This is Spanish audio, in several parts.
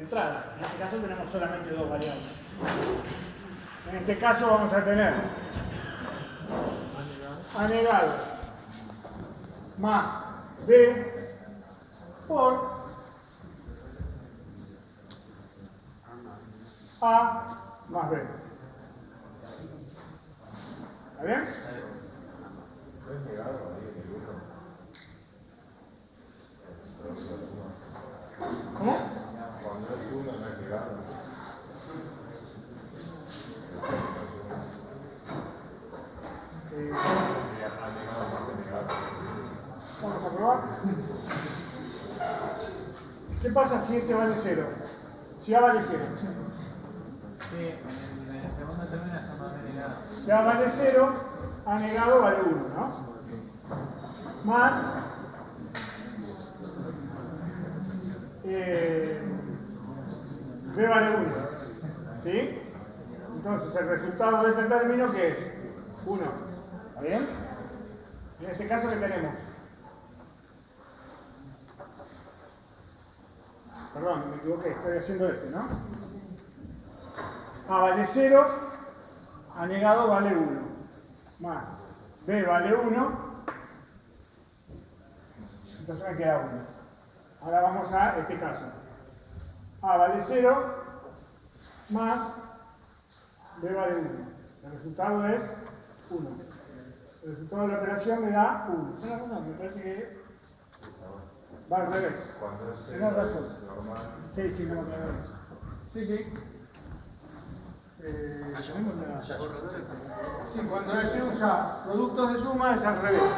entrada. En este caso tenemos solamente dos variables. En este caso vamos a tener A negado más B por A más B. ¿Está bien? ¿Cómo? Cuando es uno no es negado. Vamos a probar. ¿Qué pasa si este vale 0? Si A vale 0. Sí, en la segunda terminación va a negado. Si A vale 0, A negado vale 1, ¿no? Más B vale 1. ¿Sí? Entonces el resultado de este término, ¿qué es? 1. ¿Está bien? En este caso, ¿qué tenemos? Perdón, me equivoqué, estoy haciendo este, ¿no? A vale 0, A negado vale 1. Más B vale 1. Entonces me queda 1. Ahora vamos a este caso. A vale 0 más B vale 1. El resultado es 1. El resultado de la operación me da 1. No, me parece que va al revés. Tienes razón. Sí, no me acuerdo eso. Sí. Sí, cuando se usa productos de suma es al revés.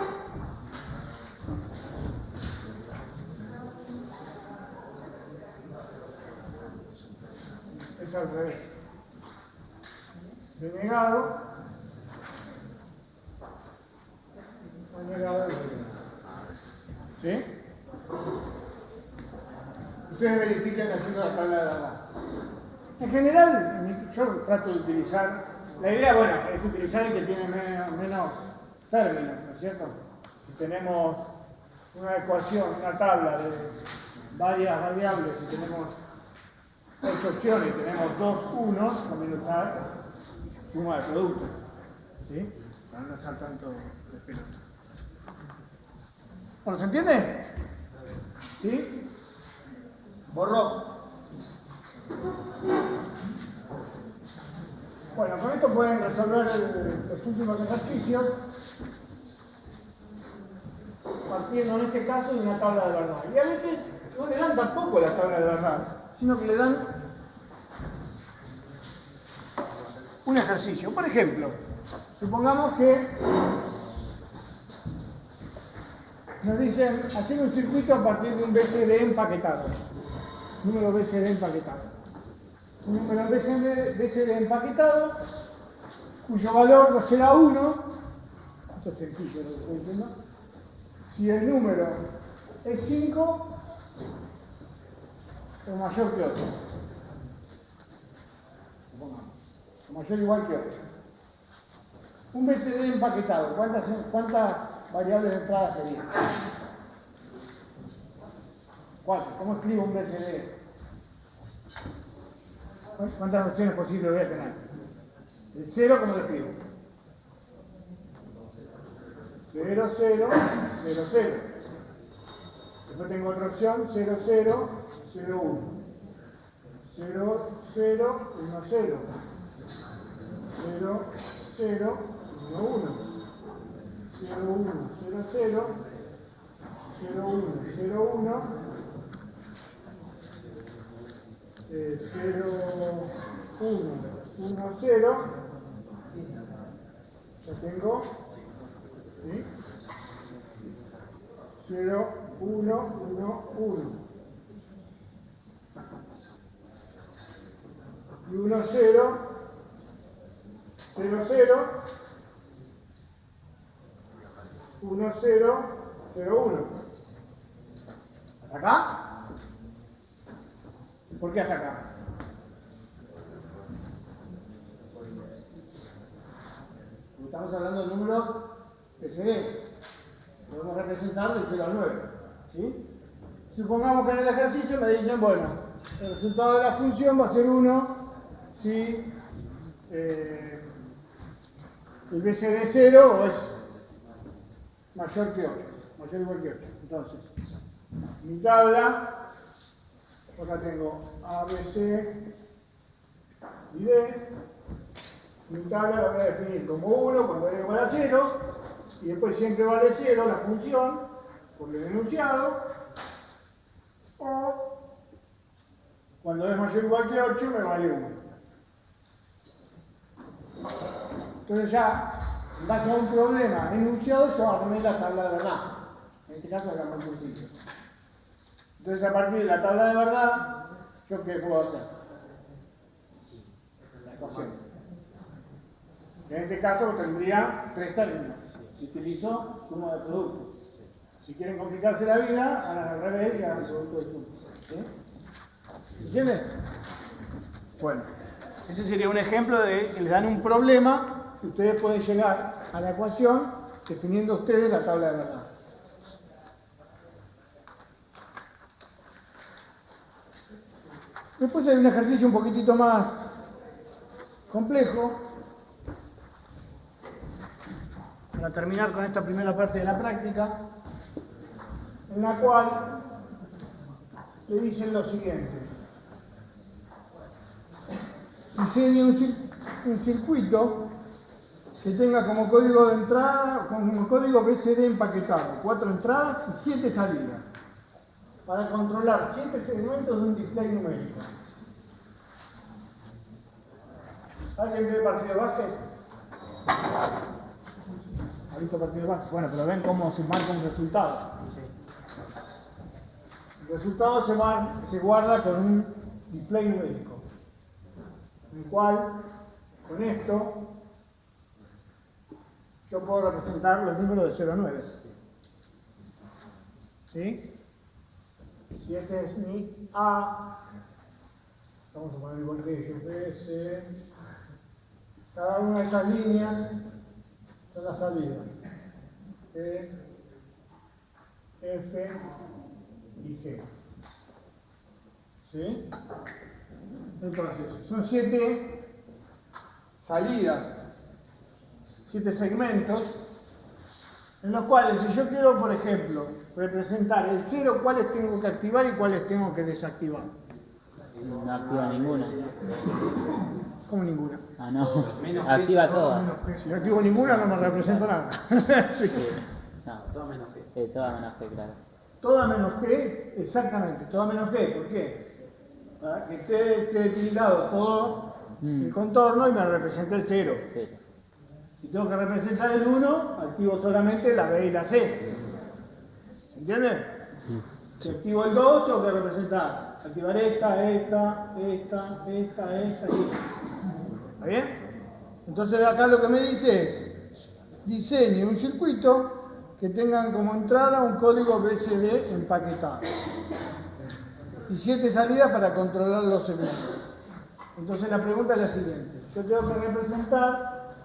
Es al revés. De negado a negado. ¿Sí? Ustedes verifican haciendo la tabla de verdad. En general, yo trato de utilizar, la idea, bueno, es utilizar el que tiene menos términos, ¿no es cierto? Si tenemos una ecuación, una tabla de varias variables y tenemos 8 opciones y tenemos 2 unos, conviene usar suma de productos, ¿sí? Para no usar tanto de pelota. Bueno, ¿se entiende? ¿Sí? Borró. Bueno, con esto pueden resolver los últimos ejercicios partiendo en este caso de una tabla de verdad. Y a veces no le dan tampoco la tabla de verdad, sino que le dan un ejercicio. Por ejemplo, supongamos que nos dicen hacer un circuito a partir de un BCD empaquetado. Número BCD empaquetado. Un número BCD empaquetado, cuyo valor no será 1. Esto es sencillo lo que estoy diciendo. Si el número es 5 o mayor que 8. O mayor o igual que 8. Un BCD empaquetado, ¿cuántas variables de entrada serían? 4. ¿Cómo escribo un BCD? ¿Cuántas opciones posibles voy a tener? El 0, ¿cómo lo escribo? 0, 0, 0, 0. Después tengo otra opción, 0, 0, 0, 1. 0, 0, 1, 0. 0, 0, 1, 1. 0, 1, 0, 0. 0, 1, 0, 1. 0, 1, 1, 0. Ya tengo. ¿Sí? 0, 1, 1, 1. Y 1, 0, 0, 0. 1, 0, 0, 1. ¿Hasta acá? ¿Por qué hasta acá? Estamos hablando del número BCD. Podemos representar del 0 al 9. ¿Sí? Supongamos que en el ejercicio me dicen, bueno, el resultado de la función va a ser 1 si el BCD es 0 o es mayor que 8, mayor o igual que 8. Entonces, mi tabla, acá tengo A, B, C y D. Mi tabla la voy a definir como 1 cuando es igual a 0 y después siempre vale 0 la función por el enunciado, o cuando es mayor o igual que 8 me vale 1. Entonces ya, en base a un problema enunciado, yo armé la tabla de verdad. En este caso era muy sencillo. Entonces a partir de la tabla de verdad, ¿yo qué puedo hacer? La ecuación. En este caso tendría 3 términos. Si utilizo suma de productos. Si quieren complicarse la vida, hagan al revés y hagan el producto de suma. ¿Sí? ¿Entienden? Bueno, ese sería un ejemplo de que les dan un problema y ustedes pueden llegar a la ecuación definiendo ustedes la tabla de verdad. Después hay un ejercicio un poquitito más complejo para terminar con esta primera parte de la práctica, en la cual le dicen lo siguiente: diseñe un circuito que tenga como código de entrada, como código BCD empaquetado, 4 entradas y 7 salidas, para controlar 7 segmentos de un display numérico. ¿Alguien ve partido de básquet? ¿Ha visto partido de básquet? Bueno, pero ven cómo se marca un resultado. El resultado se guarda con un display numérico, en el cual, con esto, yo puedo representar los números de 0 a 9. ¿Sí? Si este es mi A, vamos a poner el voltaje B, C. Cada una de estas líneas son las salidas. E, F y G. ¿Sí? Entonces, son 7 salidas, 7 segmentos, en los cuales, si yo quiero, por ejemplo, representar el 0, cuáles tengo que activar y cuáles tengo que desactivar. No activa ninguna. ¿Cómo ninguna? Ah, no. Activa todas. Si no activo ninguna, no me represento nada. Sí. No. Toda menos G. Toda menos G, claro. Toda menos G, exactamente. Toda menos G. ¿Por qué? Para que esté tildado todo el contorno y me represente el 0. Si tengo que representar el 1, activo solamente la B y la C. ¿Entiendes? Si activo el 2, tengo que representar. Activar esta y esta. ¿Está bien? Entonces acá lo que me dice es: diseñe un circuito que tengan como entrada un código BCD empaquetado y 7 salidas para controlar los segmentos. Entonces la pregunta es la siguiente: yo tengo que representar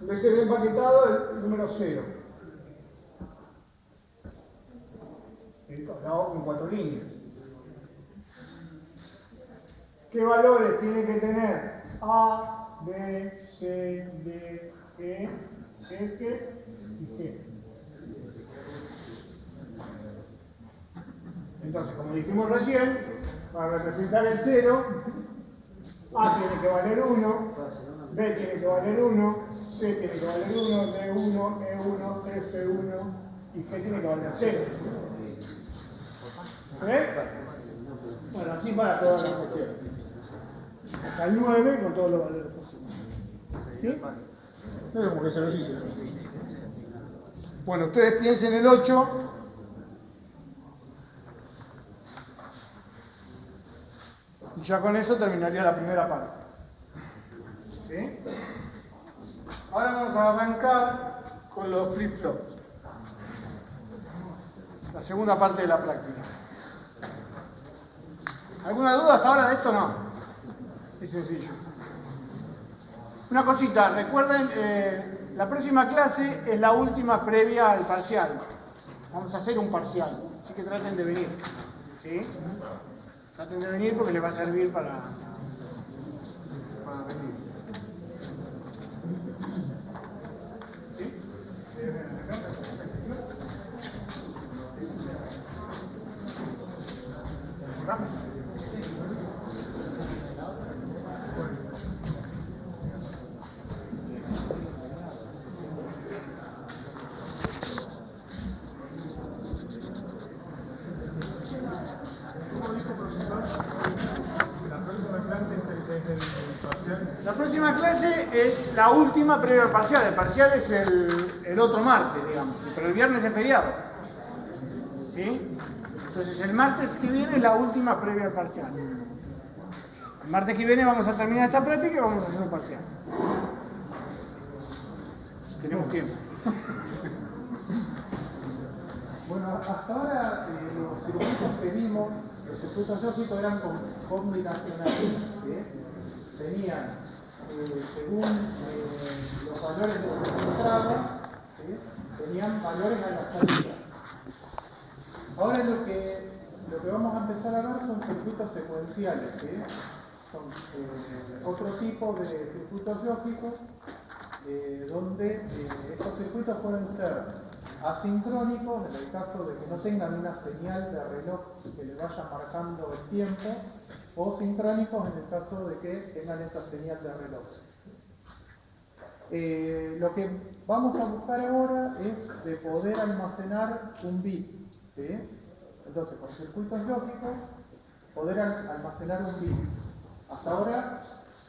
en BCD empaquetado el número 0. Lo hago con 4 líneas. ¿Qué valores tiene que tener A, B, C, D, E, F y G? Entonces, como dijimos recién, para representar el 0, A tiene que valer 1, B tiene que valer 1, C tiene que valer 1, D1, E1, F1 y G tiene que valer 0. ¿Ves? Bueno, así para todas las opciones. Hasta el 9 con todos los valores posibles. ¿Sí? No, como que se los hice. Bueno, ustedes piensen el 8. Y ya con eso terminaría la primera parte. ¿Sí? Ahora vamos a arrancar con los flip-flops. La segunda parte de la práctica. ¿Alguna duda hasta ahora de esto? No. Es sencillo. Una cosita, recuerden, la próxima clase es la última previa al parcial. Vamos a hacer un parcial, así que traten de venir. ¿Sí? traten de venir porque les va a servir para venir. ¿Sí? ¿Acá? La próxima clase es la última previa al parcial. El parcial es el otro martes, digamos, pero el viernes es feriado. ¿Sí? Entonces el martes que viene es la última previa al parcial. El martes que viene vamos a terminar esta práctica y vamos a hacer un parcial. Tenemos tiempo. Bueno, hasta ahora los circuitos que vimos, los circuitos lógicos eran combinacionales, ¿sí? Tenían, según los valores de las entradas, ¿sí? Tenían valores a la salida. Ahora lo que vamos a empezar a ver son circuitos secuenciales, ¿sí? Son otro tipo de circuitos lógicos, donde estos circuitos pueden ser asincrónicos, en el caso de que no tengan una señal de reloj que le vaya marcando el tiempo, o sincrónicos en el caso de que tengan esa señal de reloj. Lo que vamos a buscar ahora es de poder almacenar un bit, ¿sí? Entonces, con circuitos lógicos, poder almacenar un bit. Hasta ahora,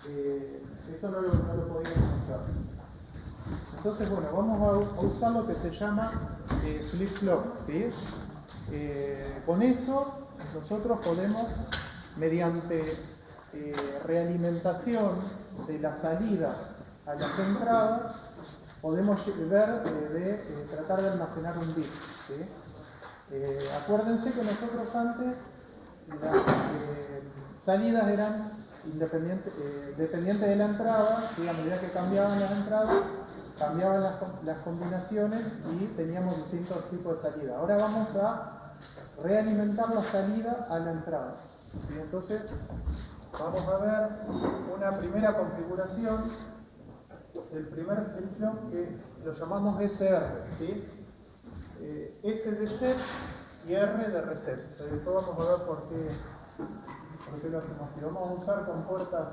eso no lo podíamos hacer. Entonces, bueno, vamos a usar lo que se llama flip-flop, ¿sí? Con eso, nosotros podemos, mediante realimentación de las salidas a las entradas, podemos ver de tratar de almacenar un bit, ¿sí? Acuérdense que nosotros antes las salidas eran dependientes de la entrada, ¿sí? A medida que cambiaban las entradas, cambiaban las combinaciones y teníamos distintos tipos de salida. Ahora vamos a realimentar la salida a la entrada. ¿Sí? Entonces, vamos a ver una primera configuración del primer flip-flop que lo llamamos SR, ¿sí? S de set y R de reset. Después vamos a ver por qué lo hacemos así. Vamos a usar con puertas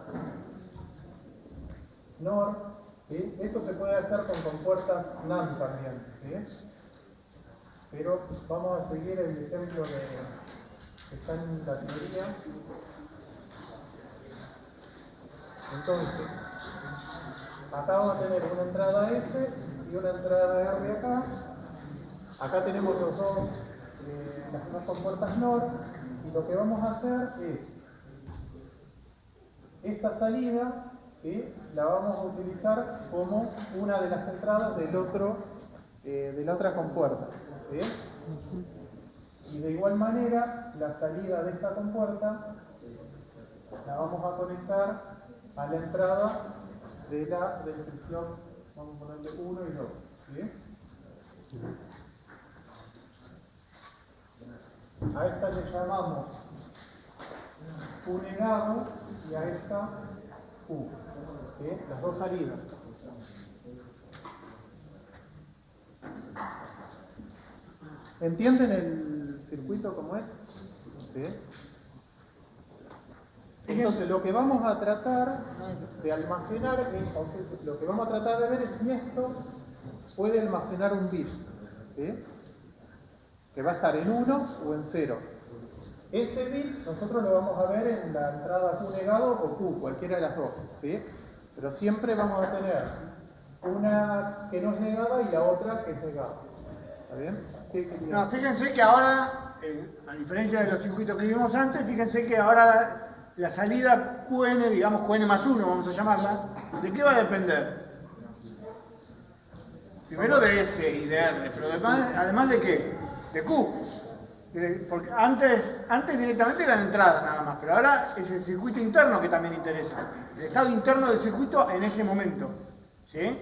NOR, ¿sí? Esto se puede hacer con compuertas NAND también, ¿sí? Pero vamos a seguir el ejemplo que está en la teoría. Entonces, acá vamos a tener una entrada S y una entrada R acá. Acá tenemos las dos compuertas NOR, y lo que vamos a hacer es esta salida, ¿sí? La vamos a utilizar como una de las entradas de la otra compuerta, ¿sí? Y de igual manera, la salida de esta compuerta la vamos a conectar a la entrada del flip-flop, vamos a ponerle 1 y 2, ¿sí? A esta le llamamos Q negado y a esta Q, ¿sí? Las dos salidas. ¿Entienden el circuito como es? ¿Sí? Entonces, lo que vamos a tratar de almacenar, o sea, lo que vamos a tratar de ver es si esto puede almacenar un bit, ¿sí? Que va a estar en 1 o en 0. Ese bit nosotros lo vamos a ver en la entrada Q negado o Q, cualquiera de las dos, ¿sí? Pero siempre vamos a tener una que no es negada y la otra que es negada. ¿Está bien? No, fíjense que ahora, a diferencia de los circuitos que vimos antes, fíjense que ahora la salida QN, digamos QN más 1, vamos a llamarla, ¿de qué va a depender? Primero de S y de R, pero además de qué? De Q. Porque antes directamente eran entradas nada más, pero ahora es el circuito interno que también interesa. El estado interno del circuito en ese momento. ¿Sí?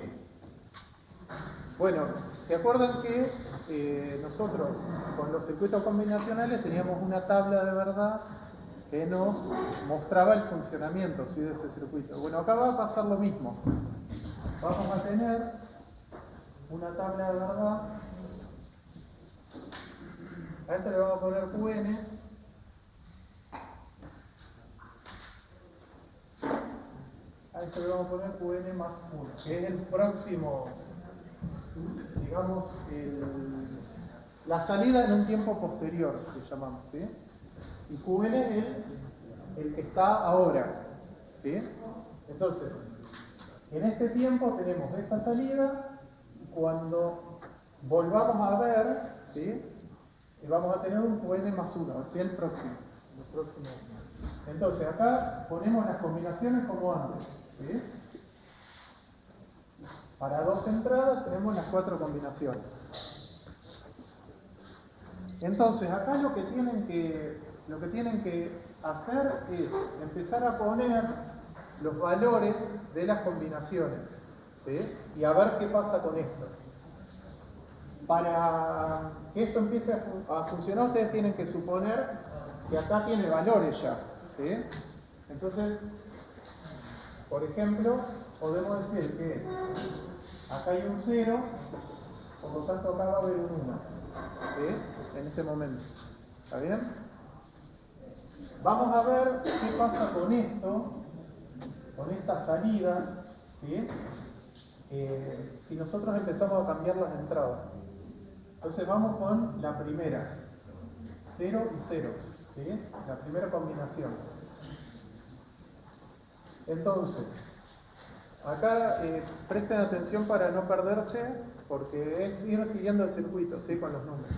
Bueno, ¿se acuerdan que nosotros con los circuitos combinacionales teníamos una tabla de verdad que nos mostraba el funcionamiento, ¿sí?, de ese circuito. Bueno, acá va a pasar lo mismo. Vamos a tener una tabla de verdad. A esto le vamos a poner QN. A esto le vamos a poner QN más 1, que es el próximo, digamos, la salida en un tiempo posterior, que llamamos, ¿sí? Y QN es el que está ahora, ¿sí? Entonces, en este tiempo tenemos esta salida, y cuando volvamos a ver, ¿sí?, vamos a tener un QN más 1, ¿sí?, el próximo. Entonces, acá ponemos las combinaciones como antes, ¿sí? Para 2 entradas tenemos las 4 combinaciones. Entonces, acá lo que tienen que hacer es empezar a poner los valores de las combinaciones, ¿sí?, y a ver qué pasa con esto. Para que esto empiece a funcionar, ustedes tienen que suponer que acá tiene valores ya, ¿sí? Entonces, por ejemplo, podemos decir que acá hay un 0, por lo tanto acá va a haber un 1, ¿sí?, en este momento. ¿Está bien? Vamos a ver qué pasa con esto, con estas salidas, ¿sí?, si nosotros empezamos a cambiar las entradas. Entonces vamos con la primera, 0 y 0, ¿sí?, la primera combinación. Entonces, acá presten atención para no perderse, porque es ir siguiendo el circuito, ¿sí?, con los números.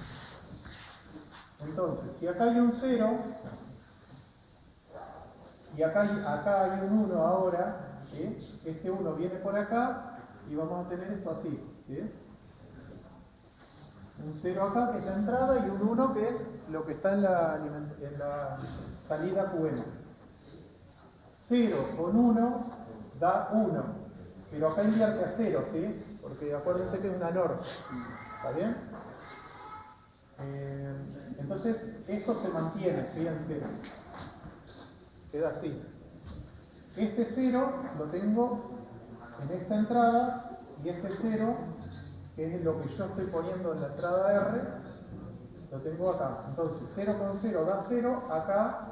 Entonces, si acá hay un 0, y acá hay un 1 ahora, ¿sí?, este 1 viene por acá, y vamos a tener esto así, ¿sí?, un 0 acá, que es la entrada, y un 1, que es lo que está en la salida QN. 0 con 1 da 1, pero acá invierte a 0, ¿sí?, porque acuérdense que es una NOR. ¿Está bien? Entonces, esto se mantiene, ¿sí?, en 0. Queda así. Este 0 lo tengo en esta entrada, y este 0, que es lo que yo estoy poniendo en la entrada R, lo tengo acá. Entonces, 0 con 0 da 0, acá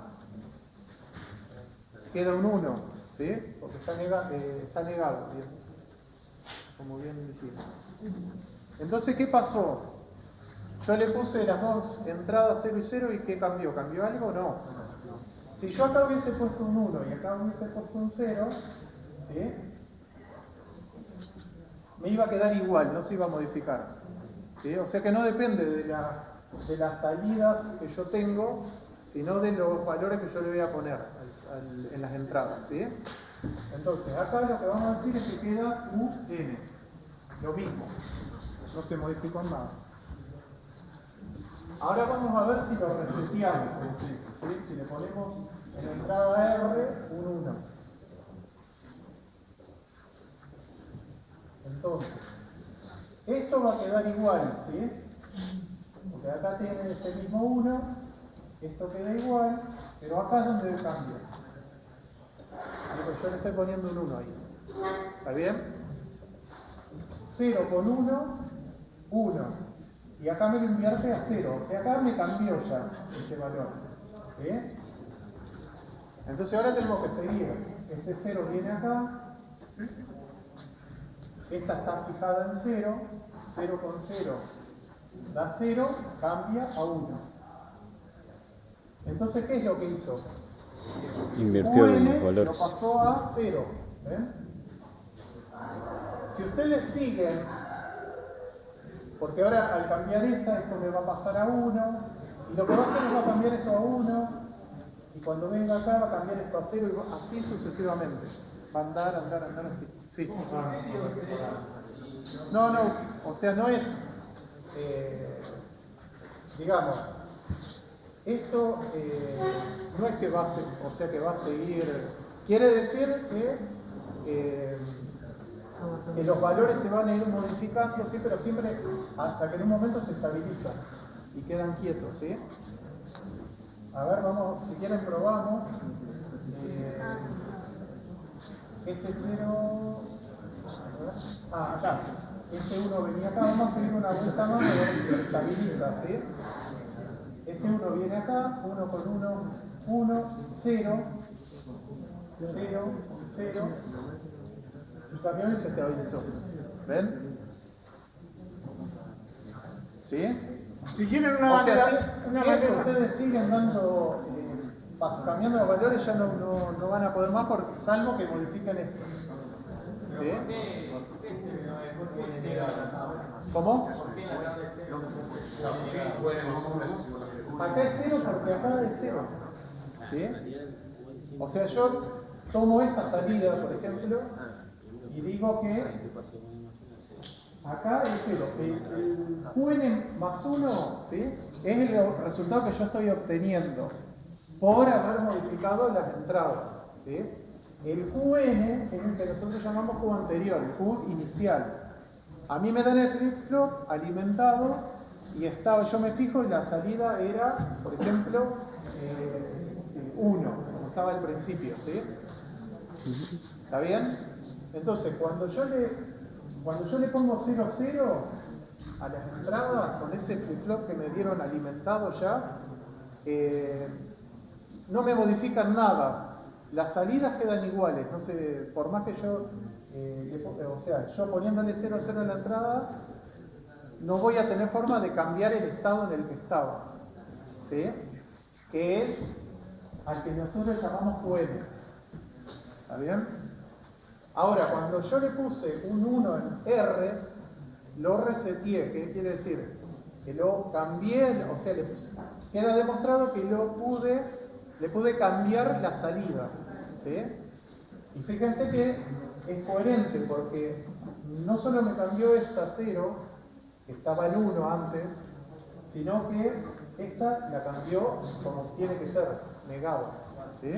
queda un 1, ¿sí?, porque está negado, bien, como bien dijimos. Entonces, ¿qué pasó? Yo le puse las dos entradas 0 y 0, ¿y qué cambió? ¿Cambió algo? No. Si yo acá hubiese puesto un 1 y acá hubiese puesto un 0, ¿sí?, me iba a quedar igual, no se iba a modificar, ¿sí? O sea que no depende de las salidas que yo tengo, sino de los valores que yo le voy a poner en las entradas, ¿sí? Entonces, acá lo que vamos a decir es que queda UN, lo mismo, no se modificó en nada. Ahora vamos a ver si lo reseteamos, ¿sí?, si le ponemos en la entrada R un 1. Entonces, esto va a quedar igual, ¿sí?, porque acá tiene este mismo 1, esto queda igual, pero acá es donde cambia. Yo le estoy poniendo un 1 ahí. ¿Está bien? 0 con 1, 1. Y acá me lo invierte a 0. O sea, acá me cambió ya este valor, ¿sí? Entonces ahora tenemos que seguir. Este 0 viene acá. Esta está fijada en 0. 0 con 0 da 0, cambia a 1. Entonces, ¿qué es lo que hizo? Invirtió UN los valores. lo pasó a 0. ¿Ven? Si ustedes siguen, porque ahora al cambiar esto me va a pasar a 1, y lo que va a hacer es va a cambiar esto a 1, y cuando venga acá va a cambiar esto a 0, y así sucesivamente. Va a andar así. Sí. No, o sea, no es, digamos, esto no es que va a seguir, quiere decir que los valores se van a ir modificando, ¿sí?, pero siempre hasta que en un momento se estabilizan y quedan quietos, ¿sí? A ver, vamos, si quieren probamos. Este 0. Acá. Este 1 venía acá. Vamos a seguir una vuelta más a ver si se estabiliza, ¿sí? Este 1 viene acá. 1 con 1, 1, 0. 0, 0. Y cambió y se estabilizó. ¿Ven? ¿Sí? Si quieren una O sea, manera, si es que ustedes siguen dando, cambiando los valores, ya no van a poder más, salvo que modifiquen esto. ¿Sí? ¿Cómo? Acá es 0 porque acá es 0. ¿Sí? O sea, yo tomo esta salida, por ejemplo, y digo que acá es 0. El QN más 1, ¿sí?, es el resultado que yo estoy obteniendo por haber modificado las entradas. ¿Sí? El QN es el que nosotros llamamos Q anterior, el Q inicial. A mí me dan el flip-flop alimentado y yo me fijo y la salida era, por ejemplo, 1, como estaba al principio. ¿Sí? ¿Está bien? Entonces, cuando yo le pongo 0, 0 a las entradas, con ese flip-flop que me dieron alimentado ya, no me modifican nada. Las salidas quedan iguales. No sé, por más que yo, yo poniéndole 0, 0 en la entrada, no voy a tener forma de cambiar el estado en el que estaba. ¿Sí? Que es al que nosotros llamamos QN. ¿Está bien? Ahora, cuando yo le puse un 1 en R, lo reseteé. ¿Qué quiere decir? Que lo cambié, o sea, queda demostrado que le pude cambiar la salida. ¿Sí? Y fíjense que es coherente, porque no solo me cambió esta 0, que estaba el 1 antes, sino que esta la cambió como tiene que ser, negado. ¿Sí?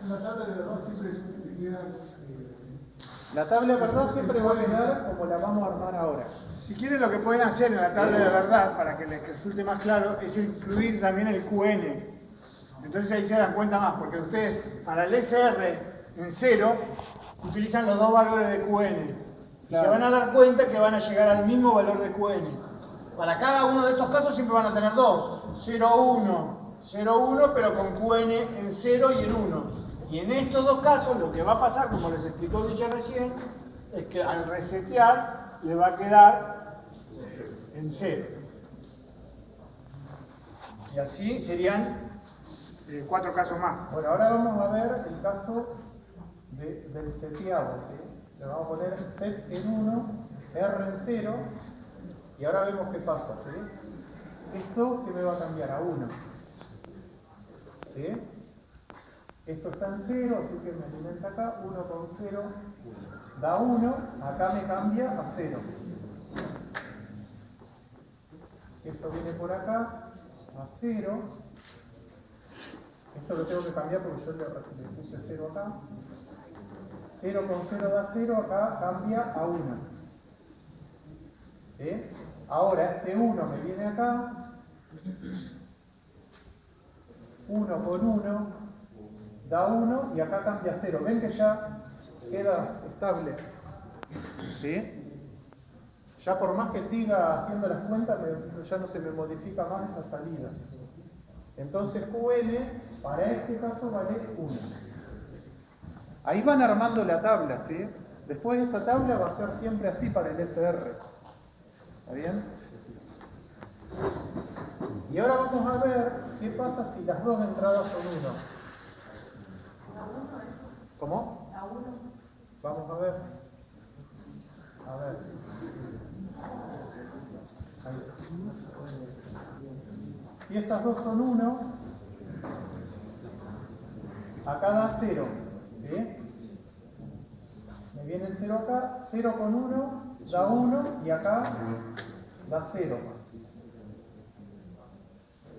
La tabla de verdad siempre queda. La tabla de verdad siempre va a quedar como la vamos a armar ahora. Si quieren, lo que pueden hacer en la tabla de verdad, para que les resulte más claro, es incluir también el QN. Entonces ahí se dan cuenta más, porque ustedes para el SR en 0 utilizan los dos valores de QN. Y se van a dar cuenta que van a llegar al mismo valor de QN. Para cada uno de estos casos siempre van a tener dos, 0, 1, 0, 1, pero con QN en 0 y en 1. Y en estos dos casos lo que va a pasar, como les explicó Villa recién, es que al resetear le va a quedar en 0. Y así serían 4 casos más. Bueno, ahora vamos a ver el caso del seteado. ¿Sí? Le vamos a poner set en 1, R en 0, y ahora vemos qué pasa. ¿Sí? Esto que me va a cambiar a 1. ¿Sí? Esto está en 0, así que me alimenta acá. 1 con 0 da 1, acá me cambia a 0. Esto viene por acá a 0. Esto lo tengo que cambiar porque yo le puse 0 acá. 0 con 0 da 0, acá cambia a 1. ¿Sí? Ahora este 1 me viene acá. 1 con 1 da 1 y acá cambia a 0. ¿Ven que ya queda estable? ¿Sí? Ya por más que siga haciendo las cuentas, ya no se me modifica más esta salida. Entonces QN para este caso vale 1. Ahí van armando la tabla, ¿sí? Después esa tabla va a ser siempre así para el SR. ¿Está bien? Y ahora vamos a ver qué pasa si las dos entradas son 1. ¿Cómo? Vamos a ver. A ver. Ahí. Si estas dos son 1, acá da 0. ¿Sí? Me viene el 0 acá, 0 con 1 da 1 y acá da 0.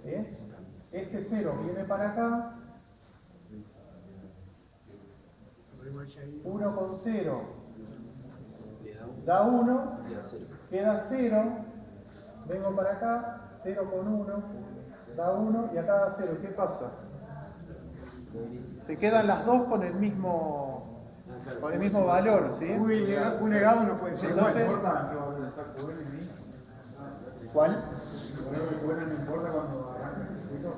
¿Sí? Este 0 viene para acá. 1 con 0 da 1, queda 0. Vengo para acá, 0 con 1 da 1 y acá da 0. ¿Qué pasa? Se quedan las dos con el mismo valor, ¿sí? Q negado no puede ser igual. Entonces, ¿cuál? No importa cuando arranca el circuito.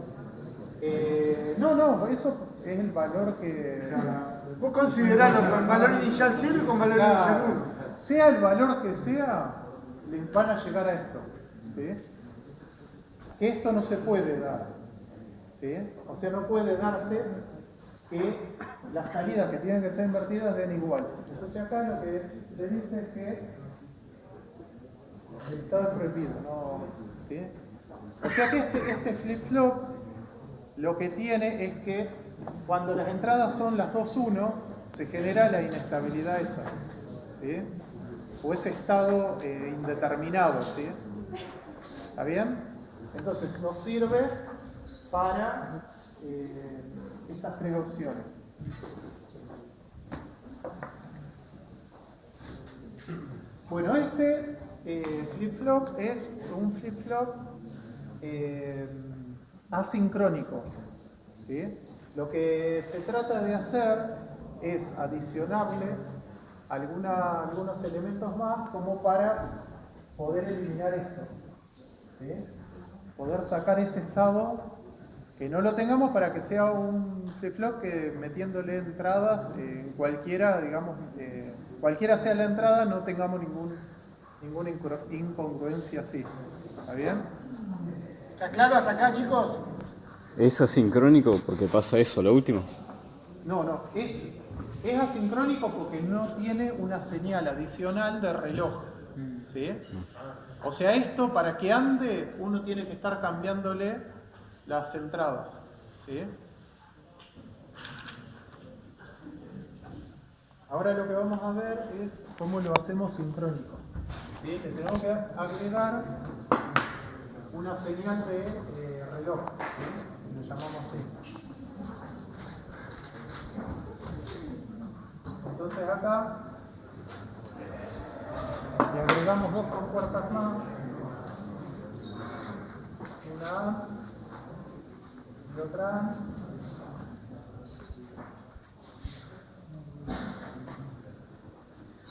No, eso es el valor que... Vos consideralo con valor inicial 0 y con valor inicial 1. Sea el valor que sea, les van a llegar a esto, ¿sí? Que esto no se puede dar, ¿sí? O sea, no puede darse que las salidas que tienen que ser invertidas den igual. Entonces acá lo que se dice es que el estado es prohibido, ¿no? ¿Sí? O sea que este flip-flop lo que tiene es que cuando las entradas son las 2-1, se genera la inestabilidad esa, ¿sí? O ese estado indeterminado, ¿sí? ¿Está bien? Entonces nos sirve para estas tres opciones. Bueno, este flip-flop es un flip-flop asincrónico, ¿sí? Lo que se trata de hacer es adicionarle algunos elementos más como para poder eliminar esto, ¿sí? Poder sacar ese estado que no lo tengamos para que sea un flip-flop que metiéndole entradas en cualquiera, digamos, cualquiera sea la entrada, no tengamos ninguna incongruencia así. ¿Está bien? ¿Está claro hasta acá, chicos? ¿Es asincrónico porque pasa eso, lo último? No, es asincrónico porque no tiene una señal adicional de reloj, ¿sí? O sea, esto para que ande uno tiene que estar cambiándole las entradas, ¿sí? Ahora lo que vamos a ver es cómo lo hacemos sincrónico, ¿sí? Le tenemos que agregar una señal de reloj, ¿sí? Lo llamamos así. Entonces acá le agregamos 2 compuertas más, una A y otra A.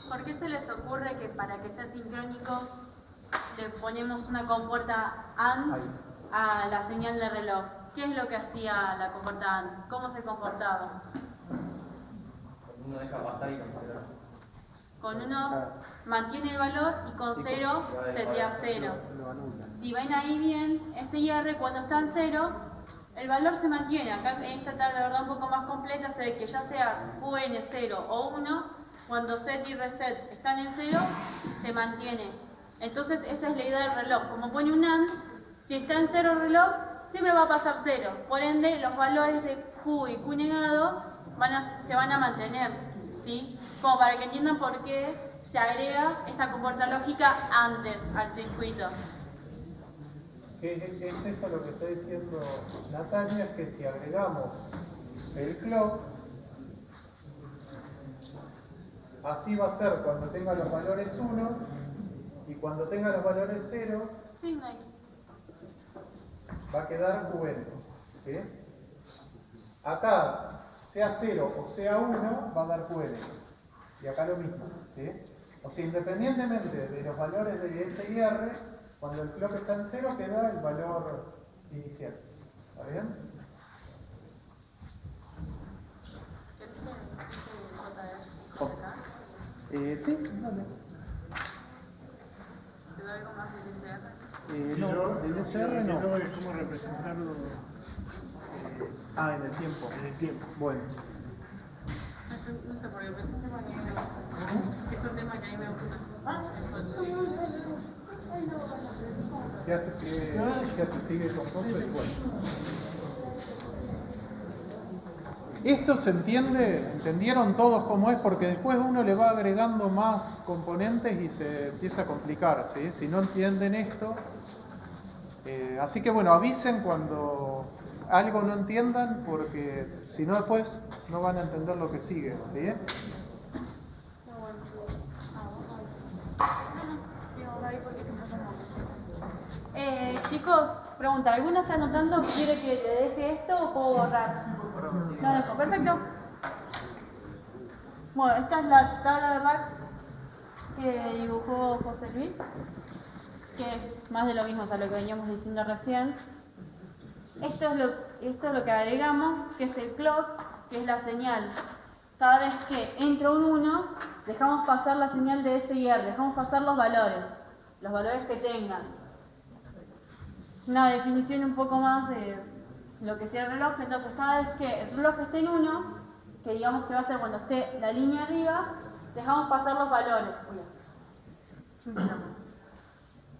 ¿Por qué se les ocurre que para que sea sincrónico le ponemos una compuerta AND a la señal de reloj? ¿Qué es lo que hacía la compuerta AND? ¿Cómo se comportaba? Uno deja pasar y con 0. Con 1 mantiene el valor y con 0 setea 0. Si ven ahí bien, ese IR cuando está en 0, el valor se mantiene. Acá en esta tabla de verdad un poco más completa se ve que ya sea QN 0 o 1, cuando set y reset están en 0, se mantiene. Entonces esa es la idea del reloj. Como pone un AND, si está en 0 el reloj, siempre va a pasar 0. Por ende, los valores de Q y Q negado se van a mantener, ¿sí? Como para que entiendan por qué se agrega esa compuerta lógica antes al circuito. ¿Qué es esto lo que está diciendo Natalia? Es que si agregamos el clock, así va a ser cuando tenga los valores 1 y cuando tenga los valores 0, Sí, no hay. va a quedar QN, ¿sí? Acá, sea 0 o sea 1, va a dar QN. Y acá lo mismo, ¿sí? O sea, independientemente de los valores de S y R, cuando el clock está en 0, queda el valor inicial. ¿Está bien? Sí, dale. ¿Te doy algo más del SR? No, del SR no. No es cómo representarlo En el tiempo. en el tiempo. Bueno. No sé por qué, pero es un tema que a mí me gusta. Es un tema que a mí me gusta. ¿Qué hace? Sigue con coso y bueno. Esto se entiende, entendieron todos cómo es, porque después uno le va agregando más componentes y se empieza a complicar, ¿sí? Si no entienden esto. Así que bueno, avisen cuando algo no entiendan, porque si no después no van a entender lo que sigue, ¿sí? Chicos, Pregunta, ¿alguno está anotando? ¿Quiere que le deje esto o puedo borrar? Lo dejo, perfecto. Bueno, esta es la tabla de rack que dibujó José Luis, que es más de lo mismo, o sea, lo que veníamos diciendo recién. Esto es lo que agregamos, que es el clock, que es la señal. Cada vez que entra un 1, dejamos pasar la señal de SIR, dejamos pasar los valores que tengan. Una definición un poco más de lo que sea el reloj. Entonces, cada vez que el reloj esté en 1, que digamos que va a ser cuando esté la línea arriba, dejamos pasar los valores.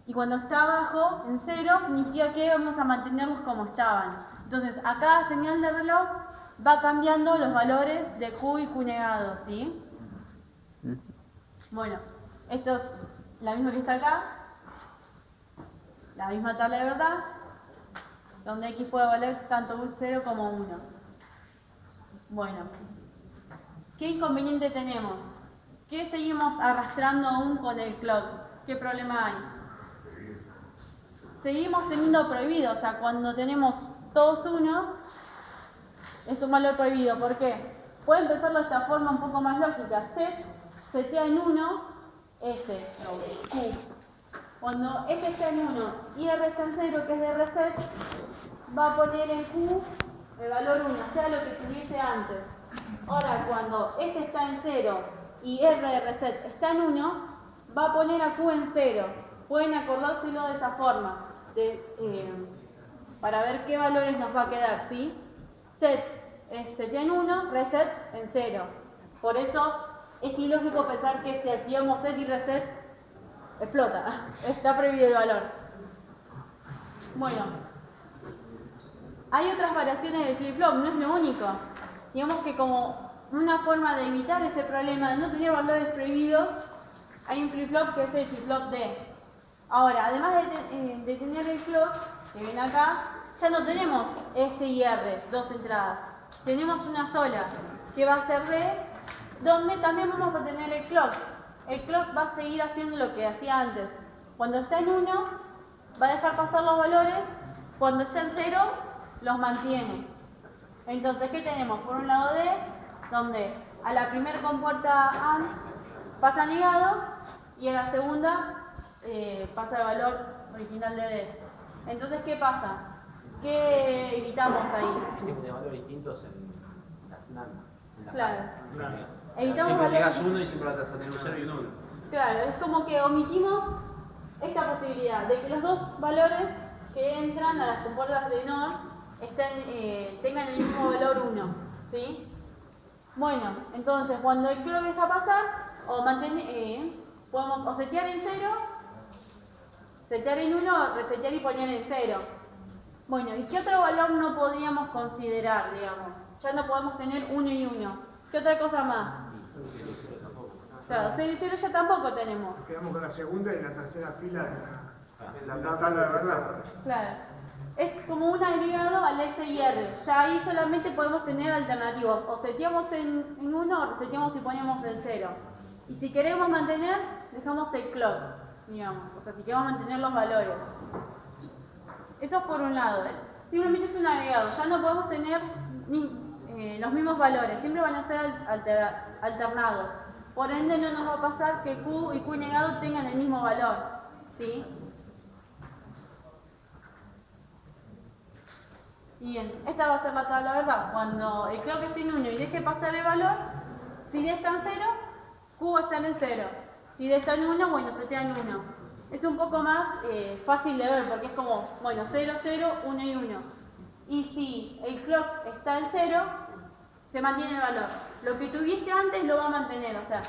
Y cuando está abajo, en 0, significa que vamos a mantenerlos como estaban. Entonces, a cada señal de reloj va cambiando los valores de Q y Q negado, ¿sí? Bueno, esto es la misma que está acá, la misma tabla de verdad, donde X puede valer tanto 0 como 1. Bueno, ¿qué inconveniente tenemos? ¿Qué seguimos arrastrando aún con el clock? ¿Qué problema hay? Seguimos teniendo prohibido, o sea, cuando tenemos todos unos, es un valor prohibido. ¿Por qué? Pueden pensarlo de esta forma un poco más lógica. Set setea en 1, S, Q. Cuando S está en 1 y R está en 0, que es de reset, va a poner en Q el valor 1, sea lo que tuviese antes. Ahora, cuando S está en 0 y R de reset está en 1, va a poner a Q en 0. Pueden acordárselo de esa forma, para ver qué valores nos va a quedar, ¿sí? Set es setea en 1, reset en 0. Por eso es ilógico pensar que si activamos set y reset, explota. Está prohibido el valor. Bueno, hay otras variaciones del flip-flop, no es lo único. Digamos que como una forma de evitar ese problema de no tener valores prohibidos, hay un flip-flop que es el flip-flop D. Ahora, además de tener el clock, que ven acá, ya no tenemos S y R, dos entradas. Tenemos una sola, que va a ser D, donde también vamos a tener el clock. El clock va a seguir haciendo lo que hacía antes. Cuando está en 1, va a dejar pasar los valores. Cuando está en 0, los mantiene. Entonces, ¿qué tenemos? Por un lado D, donde a la primera compuerta AND pasa negado y a la segunda pasa el valor original de D. Entonces, ¿qué pasa? ¿Qué evitamos ahí? De valores distintos en la Claro. Evitamos siempre negas uno y siempre vas a tener un 0 y un 1. Claro, es como que omitimos esta posibilidad de que los dos valores que entran a las compuertas de NOR tengan el mismo valor 1, ¿sí? Bueno, entonces cuando el clock deja pasar, podemos o setear en 0, setear en 1, resetear y poner en 0. Bueno, ¿y qué otro valor no podríamos considerar, digamos? Ya no podemos tener 1 y 1. ¿Qué otra cosa más? Claro, 0 y 0 ya tampoco tenemos. Nos quedamos con la segunda y la tercera fila de la tabla de verdad. Claro. Es como un agregado al S y R. Ya ahí solamente podemos tener alternativos. O seteamos en 1 o reseteamos y ponemos en 0. Y si queremos mantener, dejamos el clock, digamos. O sea, si queremos mantener los valores. Eso es por un lado. Simplemente es un agregado. Ya no podemos tener los mismos valores. Siempre van a ser alternados. Por ende, no nos va a pasar que Q y Q negado tengan el mismo valor. ¿Sí? Y bien, esta va a ser la tabla, ¿verdad? Cuando el clock esté en 1 y deje pasar el valor, si D está en 0, Q va a estar en 0. Si D está en 1, bueno, setea en 1. Es un poco más fácil de ver porque es como, bueno, 0, 0, 1 y 1. Y si el clock está en 0, se mantiene el valor. Lo que tuviese antes lo va a mantener, o sea,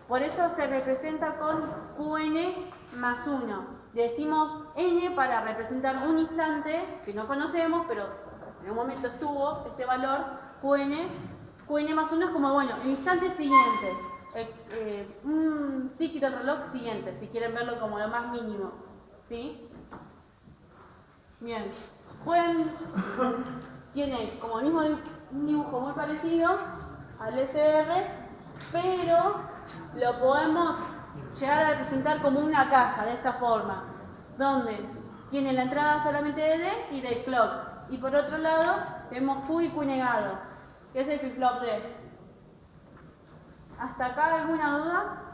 por eso se representa con Qn más 1. Decimos n para representar un instante que no conocemos, pero en un momento estuvo este valor, Qn más 1 es como, bueno, el instante siguiente, un tick del reloj siguiente, si quieren verlo como lo más mínimo, ¿sí? Bien, tiene como el mismo dibujo muy parecido al SR, pero lo podemos llegar a representar como una caja de esta forma, donde tiene la entrada solamente de D y del clock. Y por otro lado, tenemos Q y Q negado, que es el flip-flop D. ¿Hasta acá alguna duda?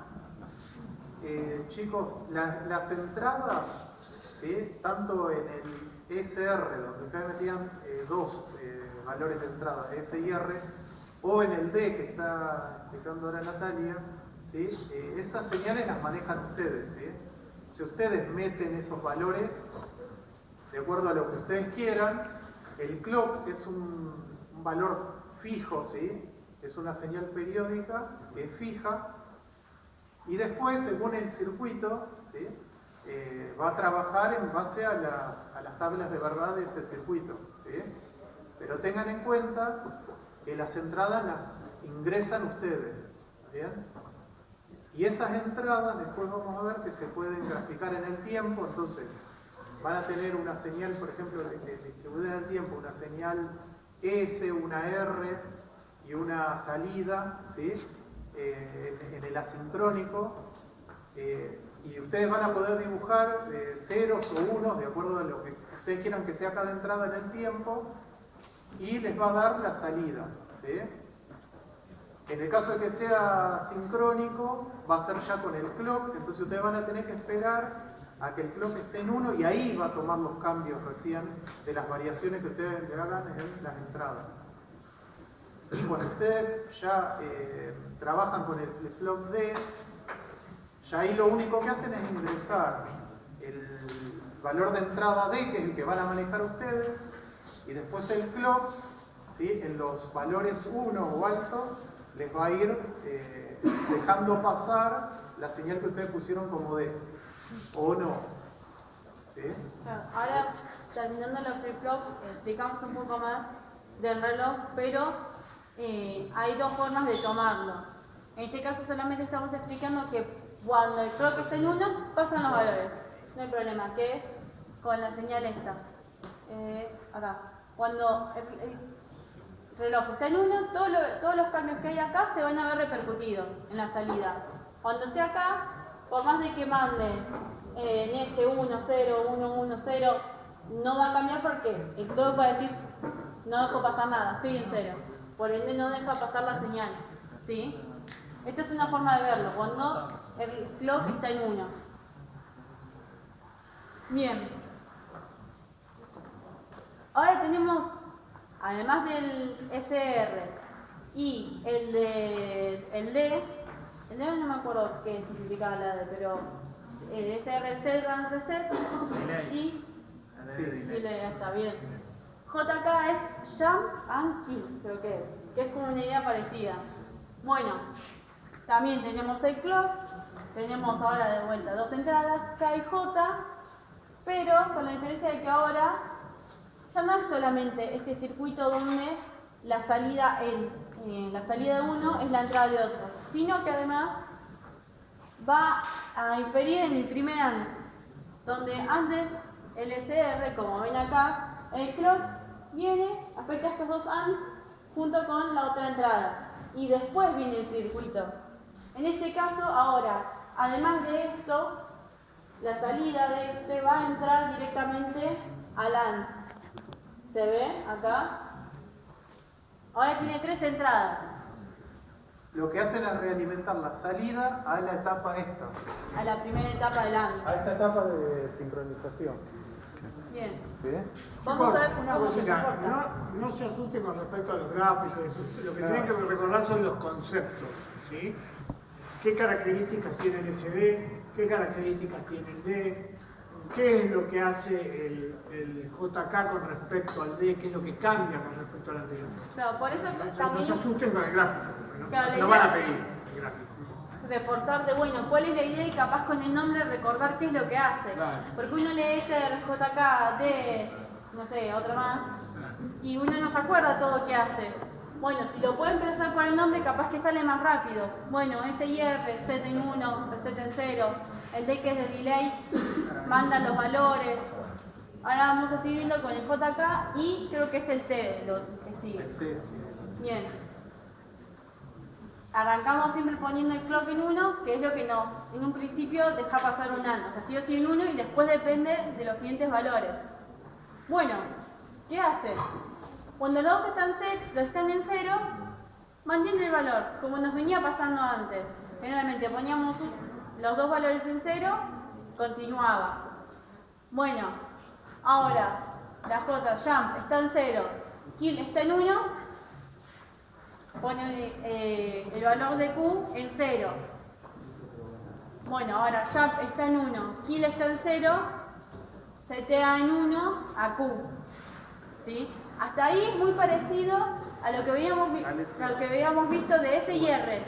Chicos, las entradas, ¿sí? Tanto en el SR, donde ustedes metían dos valores de entrada, S y R, o en el D que está explicando ahora Natalia, ¿sí? Esas señales las manejan ustedes, ¿sí? Si ustedes meten esos valores de acuerdo a lo que ustedes quieran, el clock es un valor fijo, ¿sí? Es una señal periódica que es fija, y después, según el circuito, ¿sí? Va a trabajar en base a las tablas de verdad de ese circuito, ¿sí? Pero tengan en cuenta que las entradas las ingresan ustedes, ¿bien? Y esas entradas después vamos a ver que se pueden graficar en el tiempo. Entonces van a tener una señal, por ejemplo, distribuida en el tiempo, una señal S, una R y una salida, ¿sí? En el asincrónico, y ustedes van a poder dibujar ceros o unos de acuerdo a lo que ustedes quieran que sea cada entrada en el tiempo, y les va a dar la salida, ¿sí? En el caso de que sea sincrónico, va a ser ya con el clock. Entonces ustedes van a tener que esperar a que el clock esté en 1, y ahí va a tomar los cambios recién de las variaciones que ustedes le hagan en las entradas. Y cuando ustedes ya trabajan con el flip-flop D, ya ahí lo único que hacen es ingresar el valor de entrada D, que es el que van a manejar ustedes, y después el clock, ¿sí? En los valores 1 o alto, les va a ir dejando pasar la señal que ustedes pusieron como D, o no. ¿Sí? Claro, ahora, terminando los flip-flops, explicamos un poco más del reloj, pero hay dos formas de tomarlo. En este caso solamente estamos explicando que cuando el clock es en 1, pasan los valores. No hay problema, que es con la señal esta. Acá. Cuando el reloj está en 1, todos los cambios que hay acá se van a ver repercutidos en la salida. Cuando esté acá, por más de que mande en S1, 0, 1, 1, 0, no va a cambiar porque el clock va a decir, no dejo pasar nada, estoy en 0. Por ende no deja pasar la señal, ¿sí? Esta es una forma de verlo, cuando el clock está en 1. Bien. Ahora tenemos, además del SR y el D no me acuerdo qué significaba la D, pero el SR es Set Run Reset y delay, está bien. JK es Jump and Kill, creo que es como una idea parecida. Bueno, también tenemos el clock, tenemos ahora de vuelta dos entradas, K y J, pero con la diferencia de que ahora ya no es solamente este circuito donde la salida de uno es la entrada de otro, sino que además va a inferir en el primer AND, donde antes el SR, como ven acá, el clock viene, afecta a estos dos AND junto con la otra entrada, y después viene el circuito. En este caso, ahora, además de esto, la salida de este va a entrar directamente al AND. ¿Se ve acá? Ahora tiene tres entradas. Lo que hacen es realimentar la salida a la etapa esta. A la primera etapa del AND. A esta etapa de sincronización. Bien. ¿Sí? Vamos a ver una cómo se cosita, comporta. no se asusten con respecto a los gráficos, lo que tienen que recordar son los conceptos, ¿sí? ¿Qué características tiene el SD? ¿Qué características tiene el D? ¿Qué es lo que hace el JK con respecto al D? ¿Qué es lo que cambia con respecto al anterior? Claro, por eso No también se asusten con el gráfico, ¿no? Claro, Se la lo van idea a es- pedir, el gráfico. reforzar de, bueno, cuál es la idea y capaz con el nombre recordar qué es lo que hace. Claro. Porque uno lee JK, D, no sé, otra más, y uno no se acuerda todo lo que hace. Bueno, si lo pueden pensar por el nombre, capaz que sale más rápido. Bueno, SIR, set en 1, set en 0, el D que es de delay, manda los valores. Ahora vamos a seguir viendo con el JK y creo que es el T lo que sigue. Este, sí. Bien. arrancamos siempre poniendo el clock en 1, que es lo que no, en un principio deja pasar un AND, o sea, sí o sí en 1 y después depende de los siguientes valores. Bueno, ¿qué hace? Cuando los dos están en 0, mantiene el valor, como nos venía pasando antes. Generalmente poníamos los dos valores en 0, continuaba. Bueno, ahora la J, jump, está en 0, kill está en 1, pone el valor de Q en 0. Bueno, ahora jump está en 1, kill está en 0, setea en 1 a Q. ¿Sí? Hasta ahí es muy parecido a lo que habíamos visto de S y R.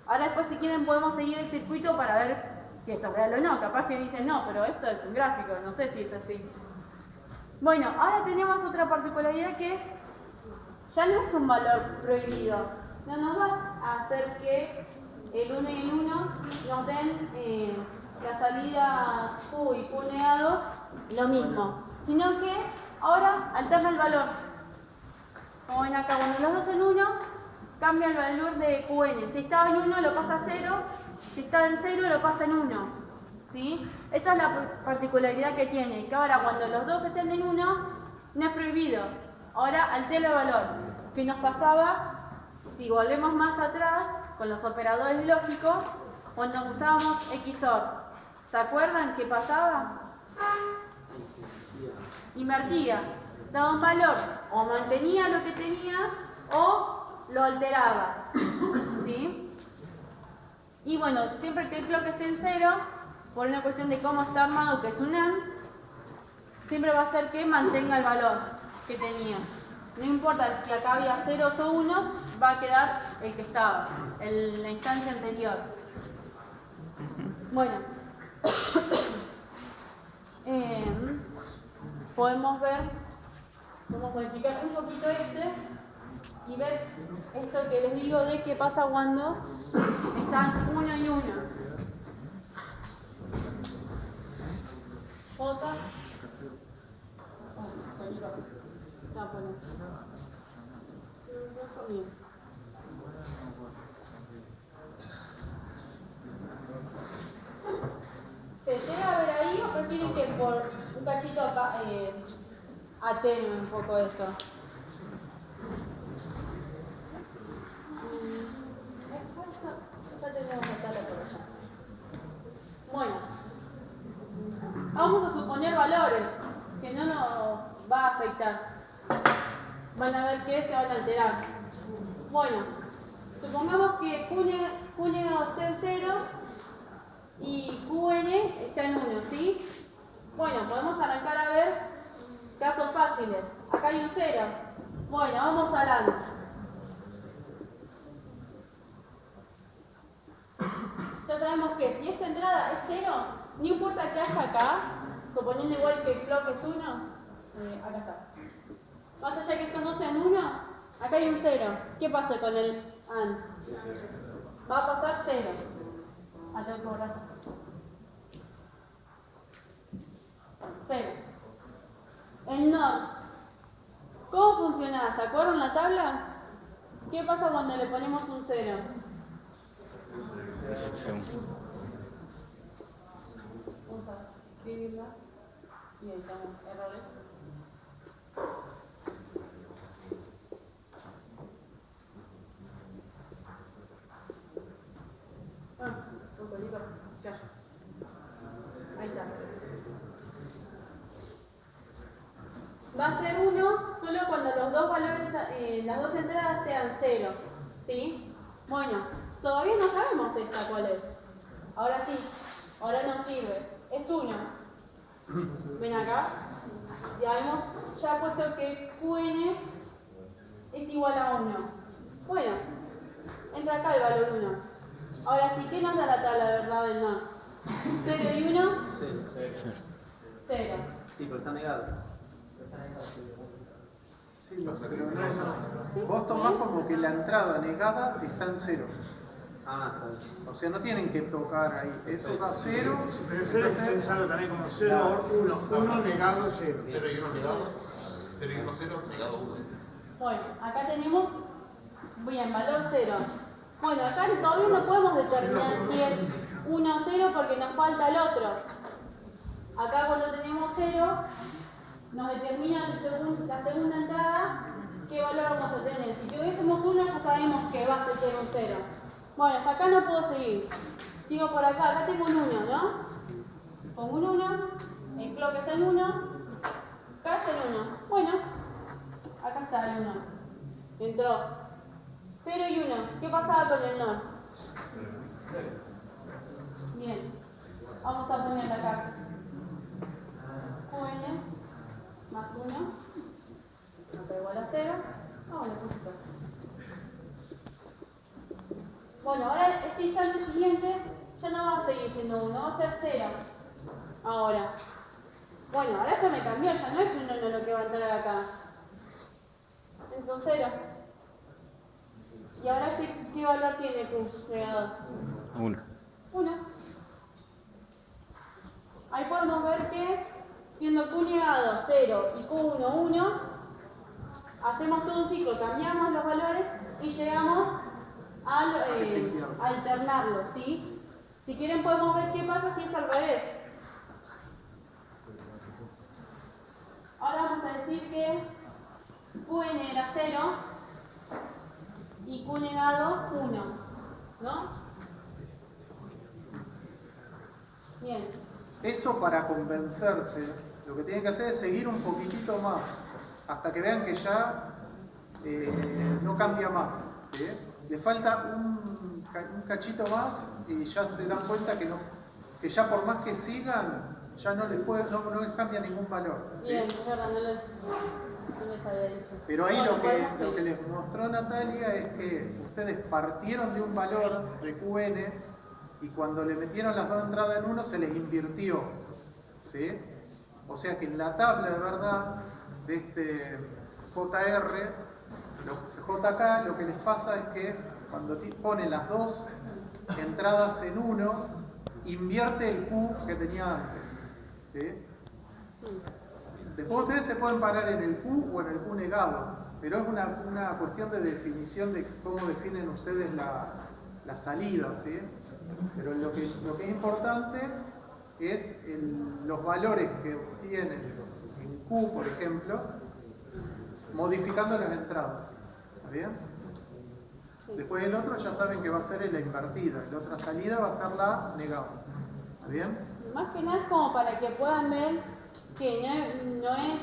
Ahora después si quieren podemos seguir el circuito para ver si esto es real o no. Capaz que dicen no, pero esto es un gráfico, no sé si es así. Bueno, ahora tenemos otra particularidad que es, ya no es un valor prohibido. No nos va a hacer que el 1 y el 1 nos den la salida Q y Q negado lo mismo, sino que ahora alterna el valor. Como ven acá, cuando los dos en 1, cambia el valor de QN. Si estaba en 1 lo pasa a 0, si está en 0 lo pasa en 1. ¿Sí? Esa es la particularidad que tiene, que ahora cuando los dos estén en 1, no es prohibido. Ahora altera el valor. Que nos pasaba, si volvemos más atrás, con los operadores lógicos, cuando usábamos XOR. ¿Se acuerdan qué pasaba? Invertía. Daba un valor, o mantenía lo que tenía, o lo alteraba. ¿Sí? Y bueno, siempre que el clock esté en 0, por una cuestión de cómo está armado, que es un AND, siempre va a hacer que mantenga el valor que tenía. No importa si acá había ceros o unos, va a quedar el que estaba, en la instancia anterior. Bueno, podemos modificar un poquito y ver esto que les digo de qué pasa cuando están 1 y 1. J. ¿Se llega a ver ahí o prefieren que por un cachito atenue un poco eso? Ya tenemos que sacarla por allá. Bueno, vamos a suponer valores que no nos va a afectar. Van a ver que se van a alterar. Bueno, supongamos que Q negado está en 0 y QN está en 1, ¿sí? Bueno, podemos arrancar a ver casos fáciles. Acá hay un 0. Bueno, vamos al AND. Ya sabemos que si esta entrada es 0, no importa que haya acá, suponiendo igual que el clock es 1, acá está. Más allá que estos no sean 1, acá hay un 0. ¿Qué pasa con el AND? Va a pasar 0. Acá por acá. 0. El NOR. ¿Cómo funciona? ¿Se acuerdan la tabla? ¿Qué pasa cuando le ponemos un 0? Vamos a escribirla y evitamos errores. Ahí está. Va a ser 1 solo cuando los dos valores, las dos entradas sean 0. ¿Sí? Bueno, todavía no sabemos esta cuál es. Ahora sí, ahora no sirve. Es 1. Ven acá. Ya hemos puesto que QN es igual a 1. Bueno, entra acá el valor 1. Ahora sí, ¿qué nos da la tabla de verdad del NOR? 0 y 1. 0. Sí, pero está negado. Sí, pero no. Vos tomás como que la entrada negada está en 0. Ah, está bien. O sea, no tienen que tocar ahí. Eso da 0. Pero 0 hay que pensarlo también como 0, 1, 1 negado 0. 0 y 1 negado. 0 y 1, 0, negado 1. Bueno, acá tenemos, bien, valor 0. Bueno, acá todavía no podemos determinar si es 1 o 0 porque nos falta el otro. Acá cuando tenemos 0, nos determina la segunda entrada qué valor vamos a tener. Si tuviésemos 1, ya sabemos que va a ser un 0. Bueno, hasta acá no puedo seguir. Sigo por acá, acá tengo un 1, ¿no? Pongo un 1, el clock está en 1, acá está el 1. Bueno, acá está el 1. Entró. 0 y 1. ¿Qué pasaba con el NOR? Bien. Vamos a ponerle acá. QN más 1. Acá igual a 0. Vamos a poner. Bueno, ahora este instante siguiente ya no va a seguir siendo 1, va a ser 0. Ahora. Bueno, ahora esto me cambió, ya no es 1 lo que va a entrar acá. Entró 0. ¿Y ahora qué valor tiene Q negado? 1. 1. Ahí podemos ver que siendo Q negado 0 y Q1 1, hacemos todo un ciclo, cambiamos los valores y llegamos a alternarlos, ¿sí? Si quieren podemos ver qué pasa si es al revés. Ahora vamos a decir que Qn era 0 y Q negado 1, ¿no? Bien. Eso para convencerse, lo que tienen que hacer es seguir un poquitito más, hasta que vean que ya no cambia más. ¿Sí? Le falta un cachito más y ya se dan cuenta que ya por más que sigan, ya no les cambia ningún valor. ¿Sí? Bien, es verdad, no les había dicho. Pero ahí Bueno, lo que les mostró Natalia es que ustedes partieron de un valor de QN y cuando le metieron las dos entradas en 1 se les invirtió. ¿Sí? O sea que en la tabla de verdad de este JR, JK, lo que les pasa es que cuando ponen las dos entradas en 1, invierte el Q que tenía antes. ¿Sí? Después ustedes se pueden parar en el Q o en el Q negado, pero es una cuestión de definición de cómo definen ustedes las salidas. ¿Sí? Pero lo que es importante es los valores que obtienen en Q, por ejemplo, modificando las entradas. ¿Está bien? Sí. Después el otro ya saben que va a ser la invertida, la otra salida va a ser la negada. ¿Está bien? Más que nada es como para que puedan ver que no es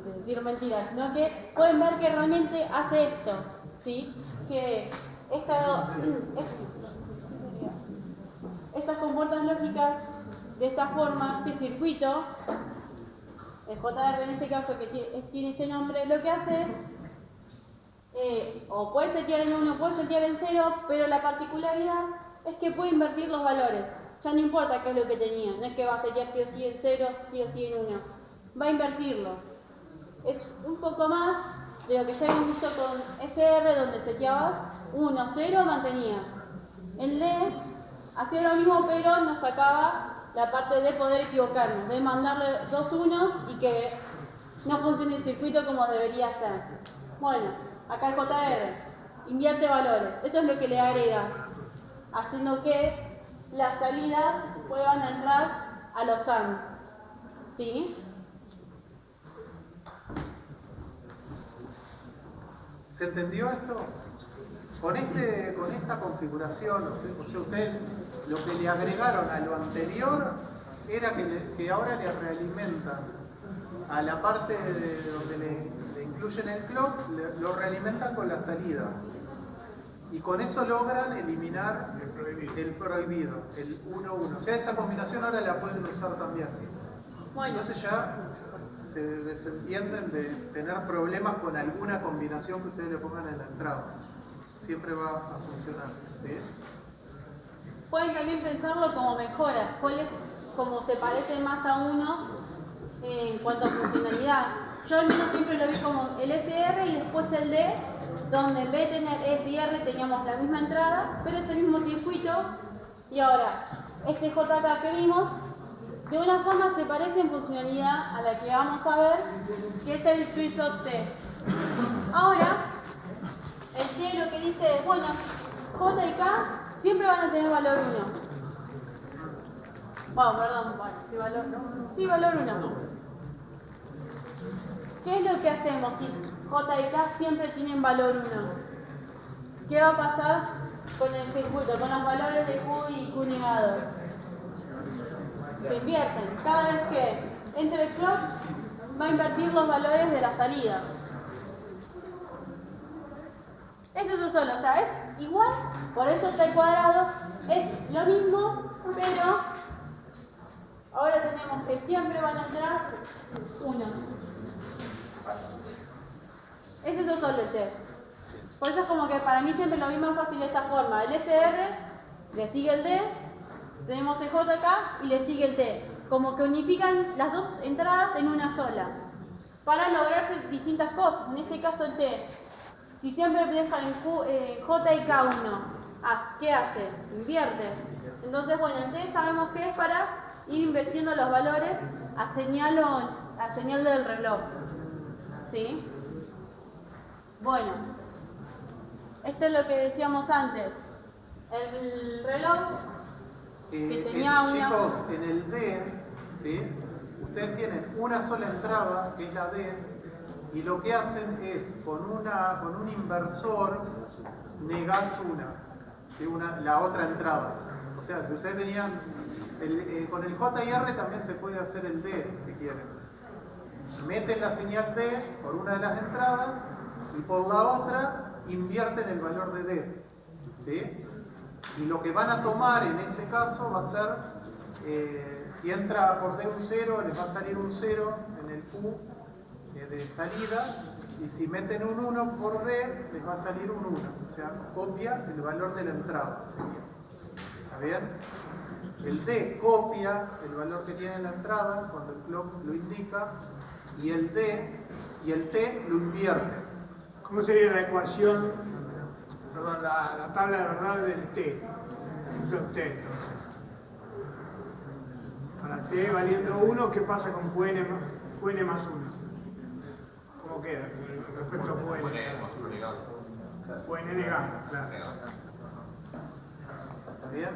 decir mentiras, sino que pueden ver que realmente hace esto, ¿sí? Que estas compuertas lógicas de esta forma, este circuito, el JR en este caso que tiene este nombre, lo que hace es o puede setear en 1, puede setear en 0, pero la particularidad es que puede invertir los valores. Ya no importa qué es lo que tenía, no es que va a setear sí o sí en 0, sí o sí en 1. Va a invertirlos. Es un poco más de lo que ya hemos visto con SR, donde seteabas 1, 0, mantenías. El D hacía lo mismo, pero nos sacaba la parte de poder equivocarnos, de mandarle 2 unos y que no funcione el circuito como debería ser. Bueno, acá el JR invierte valores, eso es lo que le agrega, haciendo que las salidas puedan entrar a los AND. ¿Sí? ¿Se entendió esto? Con esta configuración, o sea, ustedes lo que le agregaron a lo anterior era que ahora le realimentan a la parte de donde le incluyen el clock, lo realimentan con la salida. Y con eso logran eliminar el prohibido, el 1-1. O sea, esa combinación ahora la pueden usar también. Bueno. Entonces ya se desentienden de tener problemas con alguna combinación que ustedes le pongan en la entrada. Siempre va a funcionar. ¿Sí? Pueden también pensarlo como mejoras, cuáles como se parecen más a uno en cuanto a funcionalidad. Yo al menos siempre lo vi como el SR y después el D, donde en vez de tener S y R teníamos la misma entrada, pero es el mismo circuito. Y ahora, este JK que vimos, de una forma se parece en funcionalidad a la que vamos a ver, que es el flip-flop T. Ahora, el T lo que dice es, bueno, J y K siempre van a tener valor 1. Bueno, perdón, sí, valor 1. Sí, valor 1. ¿Qué es lo que hacemos si J y K siempre tienen valor 1? ¿Qué va a pasar con el circuito, con los valores de Q y Q negado? Se invierten. Cada vez que entre el clock, va a invertir los valores de la salida. Es eso solo, o sea, es igual, por eso está el cuadrado, es lo mismo, pero ahora tenemos que siempre van a entrar 1. Es eso solo el T. Por eso es como que para mí siempre lo mismo es fácil de esta forma. El SR le sigue el D, tenemos el J acá y le sigue el T. Como que unifican las dos entradas en una sola, para lograrse distintas cosas. En este caso el T, si siempre dejan J y K1, ¿qué hace? Invierte. Entonces, bueno, el T sabemos que es para ir invirtiendo los valores a señal del reloj. ¿Sí? Bueno, esto es lo que decíamos antes. El reloj que tenía una... Chicos, en el D, ¿sí? Ustedes tienen una sola entrada, que es la D, y lo que hacen es, con un inversor, negás ¿sí? La otra entrada. O sea, que ustedes tenían, con el J y R también se puede hacer el D, si quieren. Meten la señal D por una de las entradas, y por la otra invierten el valor de D. ¿Sí? Y lo que van a tomar en ese caso va a ser, si entra por D un 0, les va a salir un 0 en el Q de salida, y si meten un 1 por D, les va a salir un 1. O sea, copia el valor de la entrada. ¿Está bien? El D copia el valor que tiene en la entrada cuando el clock lo indica, y el T lo invierte. ¿Cómo sería la ecuación, perdón, la tabla de verdad del T? El clock T, entonces. Para T valiendo 1, ¿qué pasa con QN más 1? ¿Cómo queda respecto a QN? QN negado, claro. ¿Está bien?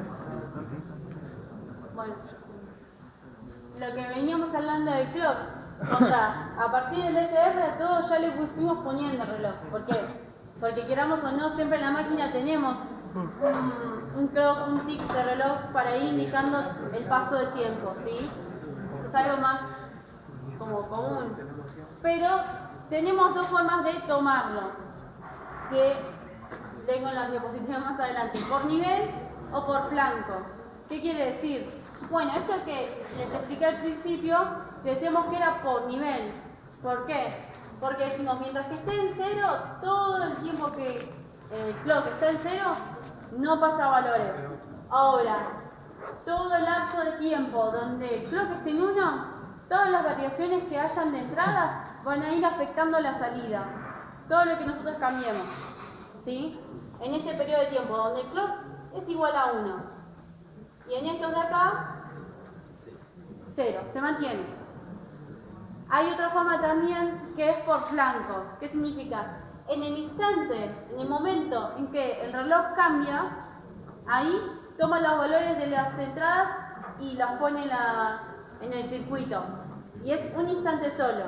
Bueno, lo que veníamos hablando del clock, o sea, a partir del SR a todos ya le fuimos poniendo reloj. ¿Por qué? Porque queramos o no, siempre en la máquina tenemos un clock, un tic de reloj para ir indicando el paso del tiempo, ¿sí? Eso es algo más como común. Pero tenemos dos formas de tomarlo, que tengo en las diapositivas más adelante, por nivel o por flanco. ¿Qué quiere decir? Bueno, esto que les expliqué al principio, decíamos que era por nivel. ¿Por qué? Porque decimos, mientras que esté en 0, todo el tiempo que el clock está en 0, no pasa valores. Ahora, todo el lapso de tiempo donde el clock esté en 1, todas las variaciones que hayan de entrada van a ir afectando la salida. Todo lo que nosotros cambiemos. ¿Sí? En este periodo de tiempo donde el clock es igual a 1. Y en estos de acá, 0, se mantiene. Hay otra forma también que es por flanco. ¿Qué significa? En el instante, en el momento en que el reloj cambia, ahí toma los valores de las entradas y las pone en el circuito. Y es un instante solo.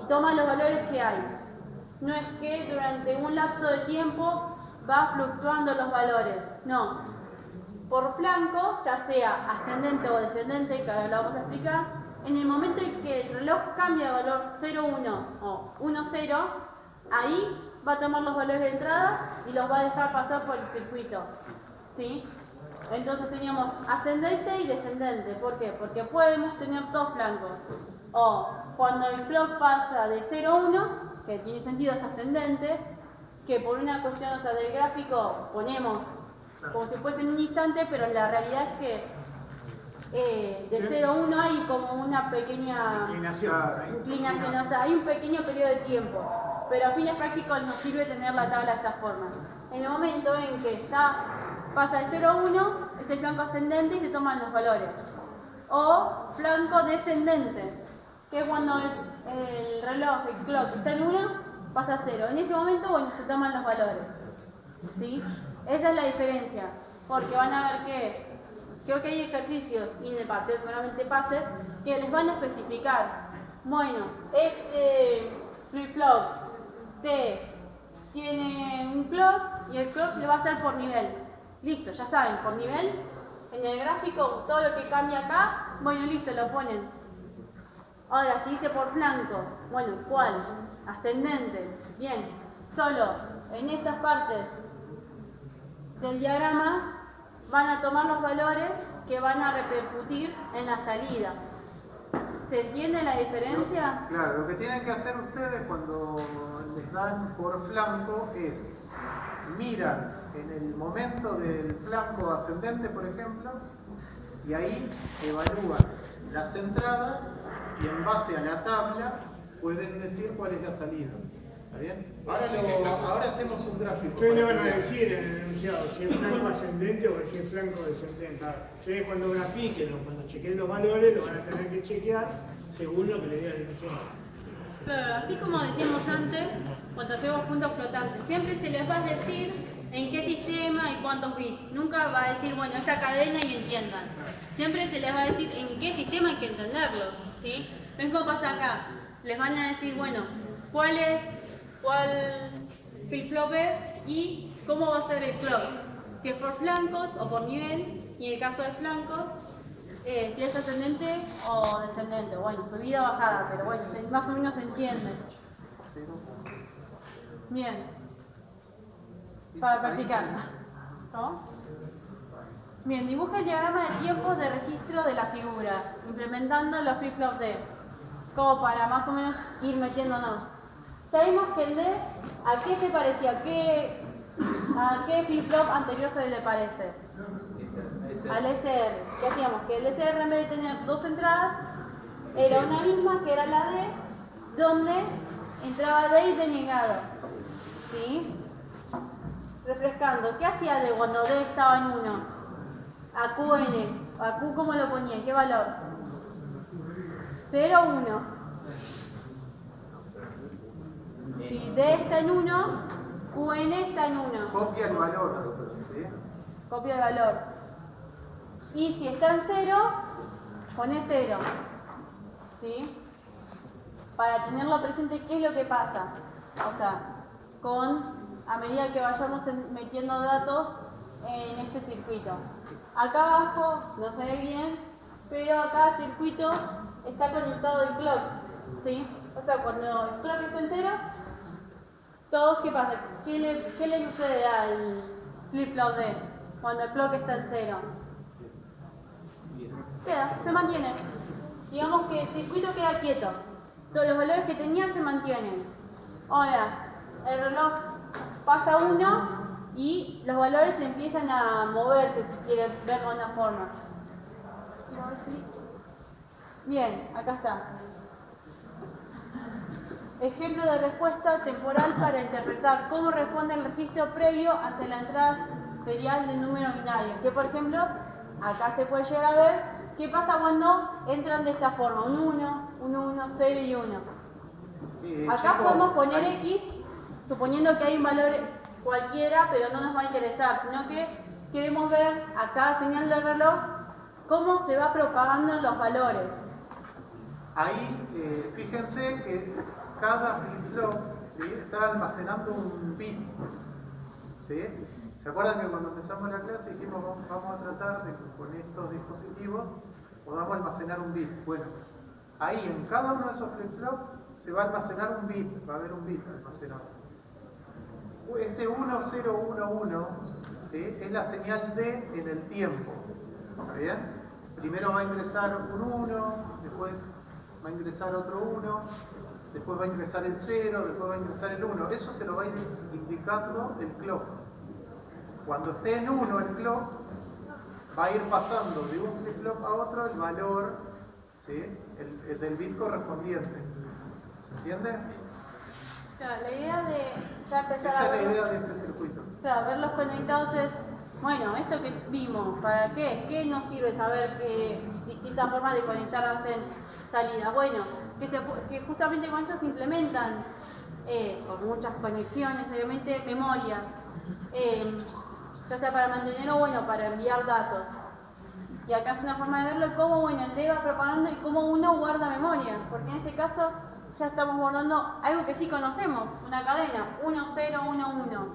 Y toma los valores que hay. No es que durante un lapso de tiempo va fluctuando los valores. No. Por flanco, ya sea ascendente o descendente, que ahora lo vamos a explicar, en el momento en que el reloj cambia de valor 0,1 o 1,0, ahí va a tomar los valores de entrada y los va a dejar pasar por el circuito. ¿Sí? Entonces teníamos ascendente y descendente. ¿Por qué? Porque podemos tener dos flancos. O cuando el clock pasa de 0,1, que tiene sentido es ascendente, que por una cuestión, o sea, del gráfico ponemos como si fuese en un instante, pero la realidad es que de 0 a 1 hay como una pequeña inclinación, o sea, hay un pequeño periodo de tiempo, pero a fines prácticos nos sirve tener la tabla de esta forma. En el momento en que pasa de 0 a 1, es el flanco ascendente y se toman los valores. O flanco descendente, que es cuando el reloj, el clock está en 1, pasa a 0. En ese momento, bueno, se toman los valores. ¿Sí? Esa es la diferencia, porque van a ver que creo que hay ejercicios, y en el pase, seguramente pase, que les van a especificar. Bueno, este flip-flop tiene un clock y el clock le va a hacer por nivel. Listo, ya saben, por nivel. En el gráfico, todo lo que cambia acá, bueno, listo, lo ponen. Ahora, si dice por flanco, bueno, ¿cuál? Ascendente. Bien, solo en estas partes del diagrama van a tomar los valores que van a repercutir en la salida. ¿Se entiende la diferencia? Claro, lo que tienen que hacer ustedes cuando les dan por flanco es miran en el momento del flanco ascendente, por ejemplo, y ahí evalúan las entradas y en base a la tabla pueden decir cuál es la salida. ¿Está bien? Ahora hacemos un gráfico. ¿Qué le van a decir en el enunciado? Si es flanco ascendente o si es flanco descendente. Ustedes cuando grafiquen o cuando chequen los valores lo van a tener que chequear según lo que le diga el enunciado. Claro, así como decíamos antes, cuando hacemos puntos flotantes, siempre se les va a decir en qué sistema y cuántos bits. Nunca va a decir, bueno, esta cadena y entiendan. Siempre se les va a decir en qué sistema hay que entenderlo, ¿sí? Lo mismo pasa acá. Les van a decir, bueno, cuál flip-flop es y cómo va a ser el clock. Si es por flancos o por nivel, y en el caso de flancos, si es ascendente o descendente. Bueno, subida o bajada, pero bueno, más o menos se entiende. Bien. Para practicar. ¿No? Bien, dibuja el diagrama de tiempos de registro de la figura, implementando los flip-flop D, como para más o menos ir metiéndonos. Ya vimos que el D, ¿a qué se parecía? ¿A qué flip-flop anterior se le parece? Al SR. ¿Qué hacíamos? Que el SR, en vez de tener dos entradas, era una misma, que era la D, donde entraba D y denegado. ¿Sí? Refrescando. ¿Qué hacía D cuando D estaba en 1? A QN. ¿A Q cómo lo ponía? ¿Qué valor? 0 o 1. Si D está en 1, QN está en 1. Copia el valor. ¿Sí? Copia el valor. Y si está en 0, pone 0. ¿Sí? Para tenerlo presente, ¿qué es lo que pasa? O sea, a medida que vayamos metiendo datos en este circuito. Acá abajo no se ve bien, pero acá el circuito está conectado al clock. ¿Sí? O sea, cuando el clock está en 0, todos, ¿qué pasa? ¿Qué le sucede al flip-flop D cuando el clock está en 0? Se mantiene. Digamos que el circuito queda quieto. Todos los valores que tenían se mantienen. Ahora, el reloj pasa 1 y los valores empiezan a moverse, si quieren verlo de una forma. Bien, acá está. Ejemplo de respuesta temporal para interpretar cómo responde el registro previo ante la entrada serial del número binario. Que por ejemplo, acá se puede llegar a ver qué pasa cuando entran de esta forma, un 1, un 1, 0 y 1. Acá podemos poner X, suponiendo que hay un valor cualquiera, pero no nos va a interesar, sino que queremos ver a cada señal del reloj cómo se va propagando los valores. Ahí, fíjense que cada flip-flop, ¿sí?, está almacenando un bit. ¿Sí? ¿Se acuerdan que cuando empezamos la clase dijimos vamos a tratar de que con estos dispositivos podamos almacenar un bit? Bueno, ahí en cada uno de esos flip-flop se va a almacenar un bit, va a haber un bit almacenado. Ese 1, 0, 1, 1, ¿sí?, es la señal D en el tiempo. ¿Está bien? Primero va a ingresar un 1, después va a ingresar otro 1, después va a ingresar el 0, después va a ingresar el 1. Eso se lo va a ir indicando el clock. Cuando esté en 1 el clock, va a ir pasando de un flip-flop a otro el valor, ¿sí?, el del bit correspondiente. ¿Se entiende? Claro, la idea de ya empezar Esa a es la verlos, idea de este circuito. claro, verlos conectados es, bueno, esto que vimos, ¿para qué? ¿Qué nos sirve saber que distintas formas de conectar hacen salida? Bueno, que justamente con esto se implementan, por muchas conexiones, obviamente, memorias. ya sea para mantener o bueno, para enviar datos. Y acá es una forma de verlo cómo bueno, el D va propagando y cómo uno guarda memoria, porque en este caso ya estamos guardando algo que sí conocemos, una cadena, 1, 0, 1, 1.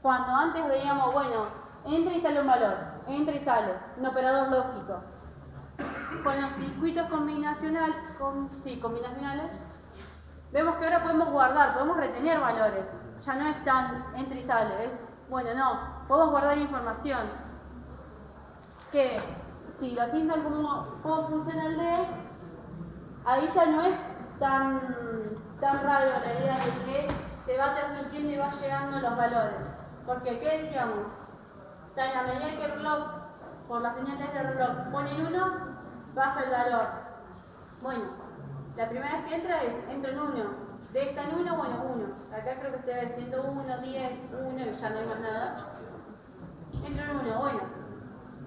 Cuando antes veíamos, bueno, entra y sale un valor, entra y sale, un operador lógico. Con los circuitos combinacionales, vemos que ahora podemos guardar, podemos retener valores. Ya no es tan entra y sale, es, bueno, no, podemos guardar información. Que si lo piensan cómo funciona el D, ahí ya no es tan raro la idea de que se va transmitiendo y va llegando los valores. Porque, ¿qué decíamos? En la medida que el reloj, por las señales del reloj, pone el 1, pasa el valor. Bueno, la primera vez que entra en 1. D está en 1, bueno, 1. Acá creo que se ve 101, 10, 1 y ya no hay más nada. Entra en 1, bueno.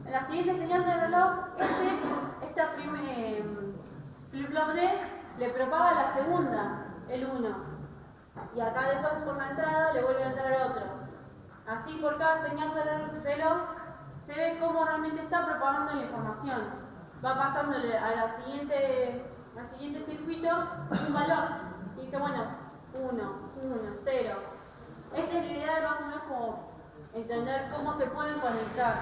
En la siguiente señal del reloj, esta flip-flop D le propaga la segunda, el 1. Y acá después por la entrada le vuelve a entrar otro. Así por cada señal del reloj se ve cómo realmente está propagando la información. Va pasándole a al siguiente circuito un valor. Y dice, bueno, 1, 0. Esta es la idea de más o menos como entender cómo se pueden conectar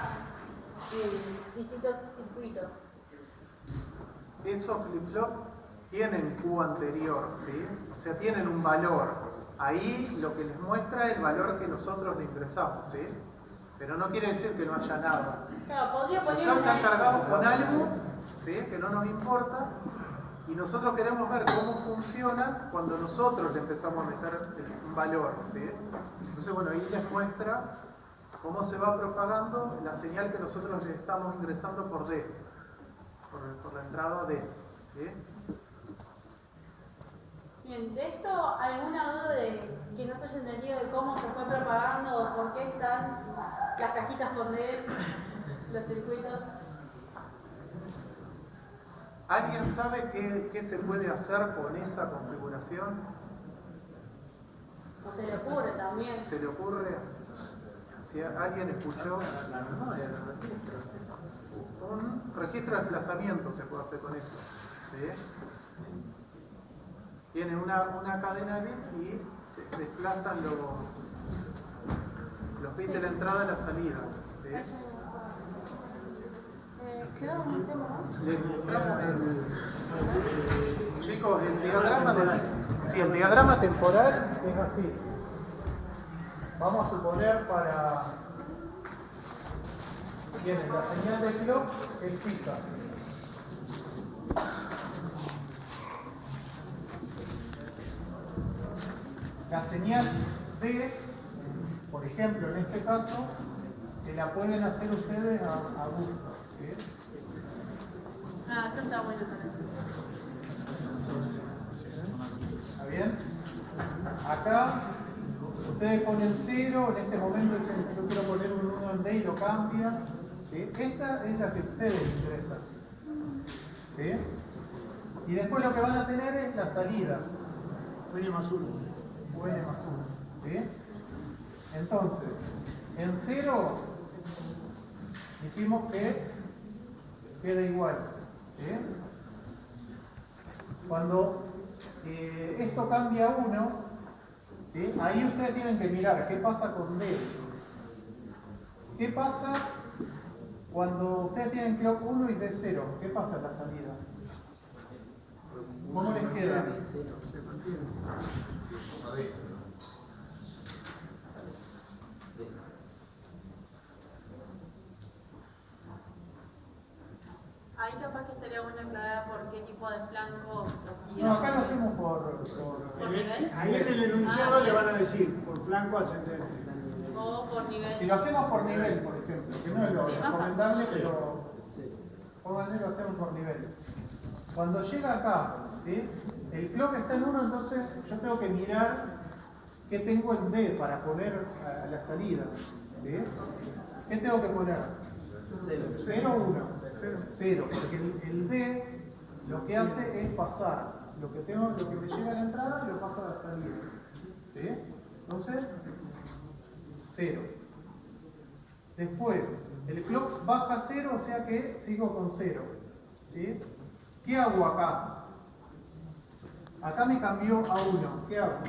distintos circuitos. Esos flip-flop tienen Q anterior, ¿sí? O sea, tienen un valor. Ahí lo que les muestra es el valor que nosotros le ingresamos, ¿sí? Pero no quiere decir que no haya nada. Claro, podría poner Están cargados con algo, ¿sí? Que no nos importa. Y nosotros queremos ver cómo funciona cuando nosotros le empezamos a meter un valor, ¿sí? Entonces, bueno, ahí les muestra cómo se va propagando la señal que nosotros le estamos ingresando por D, por la entrada D, ¿sí? Bien, ¿de esto alguna duda de que no se haya entendido de cómo se fue propagando o por qué están las cajitas con D, los circuitos? ¿Alguien sabe qué se puede hacer con esa configuración? ¿O se le ocurre también? ¿Se le ocurre? Si alguien escuchó, un registro de desplazamiento se puede hacer con eso, ¿sí? Tienen una cadena de bits y desplazan los bits de la entrada y la salida, ¿sí? Quedamos en el tema, ¿no? Les mostramos chicos, el diagrama temporal es así. Vamos a suponer tienen la señal de clock es fija. La señal D, por ejemplo, en este caso, que la pueden hacer ustedes a gusto, ¿sí? Ah, eso está bueno para hacer. ¿Está bien? Acá ustedes ponen 0, en este momento dicen yo quiero poner un 1 en D y lo cambian, ¿sí? Esta es la que a ustedes les interesa, ¿sí? Y después lo que van a tener es la salida. N más 1. N más 1, ¿sí? Entonces, en 0 dijimos que queda igual, ¿sí? Cuando esto cambia a 1, ¿sí? Ahí ustedes tienen que mirar qué pasa con D. ¿Qué pasa cuando ustedes tienen clock 1 y D 0? ¿Qué pasa en la salida? ¿Cómo les queda? Ahí capaz que estaría bueno aclarar por qué tipo de flanco. No, acá lo hacemos por nivel. Ahí en el enunciado le van a decir por flanco ascendente. O por nivel. Si lo hacemos por nivel, por ejemplo, que no es lo Sí, más recomendable, fácil. pero pónganle lo hacemos por nivel. Cuando llega acá, ¿sí? El clock está en 1, entonces yo tengo que mirar qué tengo en D para poner a la salida, ¿sí? ¿Qué tengo que poner? 0 o 1. 0, porque el D lo que hace es pasar lo que me llega a la entrada y lo paso a la salida, ¿sí? Entonces 0. Después, el clock baja a 0, o sea que sigo con 0. ¿Sí? ¿Qué hago acá? Acá me cambió a 1. ¿Qué hago?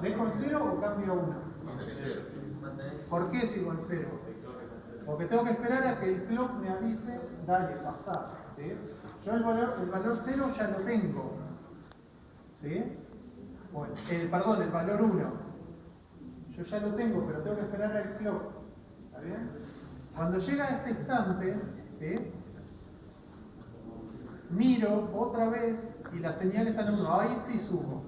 ¿Dejo en 0 o cambio a 1? ¿Por qué sigo en 0? Porque tengo que esperar a que el clock me avise, dale, pasá. ¿Sí? Yo el valor 0 ya lo tengo. ¿Sí? Bueno, perdón, el valor 1. Yo ya lo tengo, pero tengo que esperar al clock. ¿Está bien? Cuando llega este instante, ¿sí? Miro otra vez y la señal está en 1. Ahí sí subo.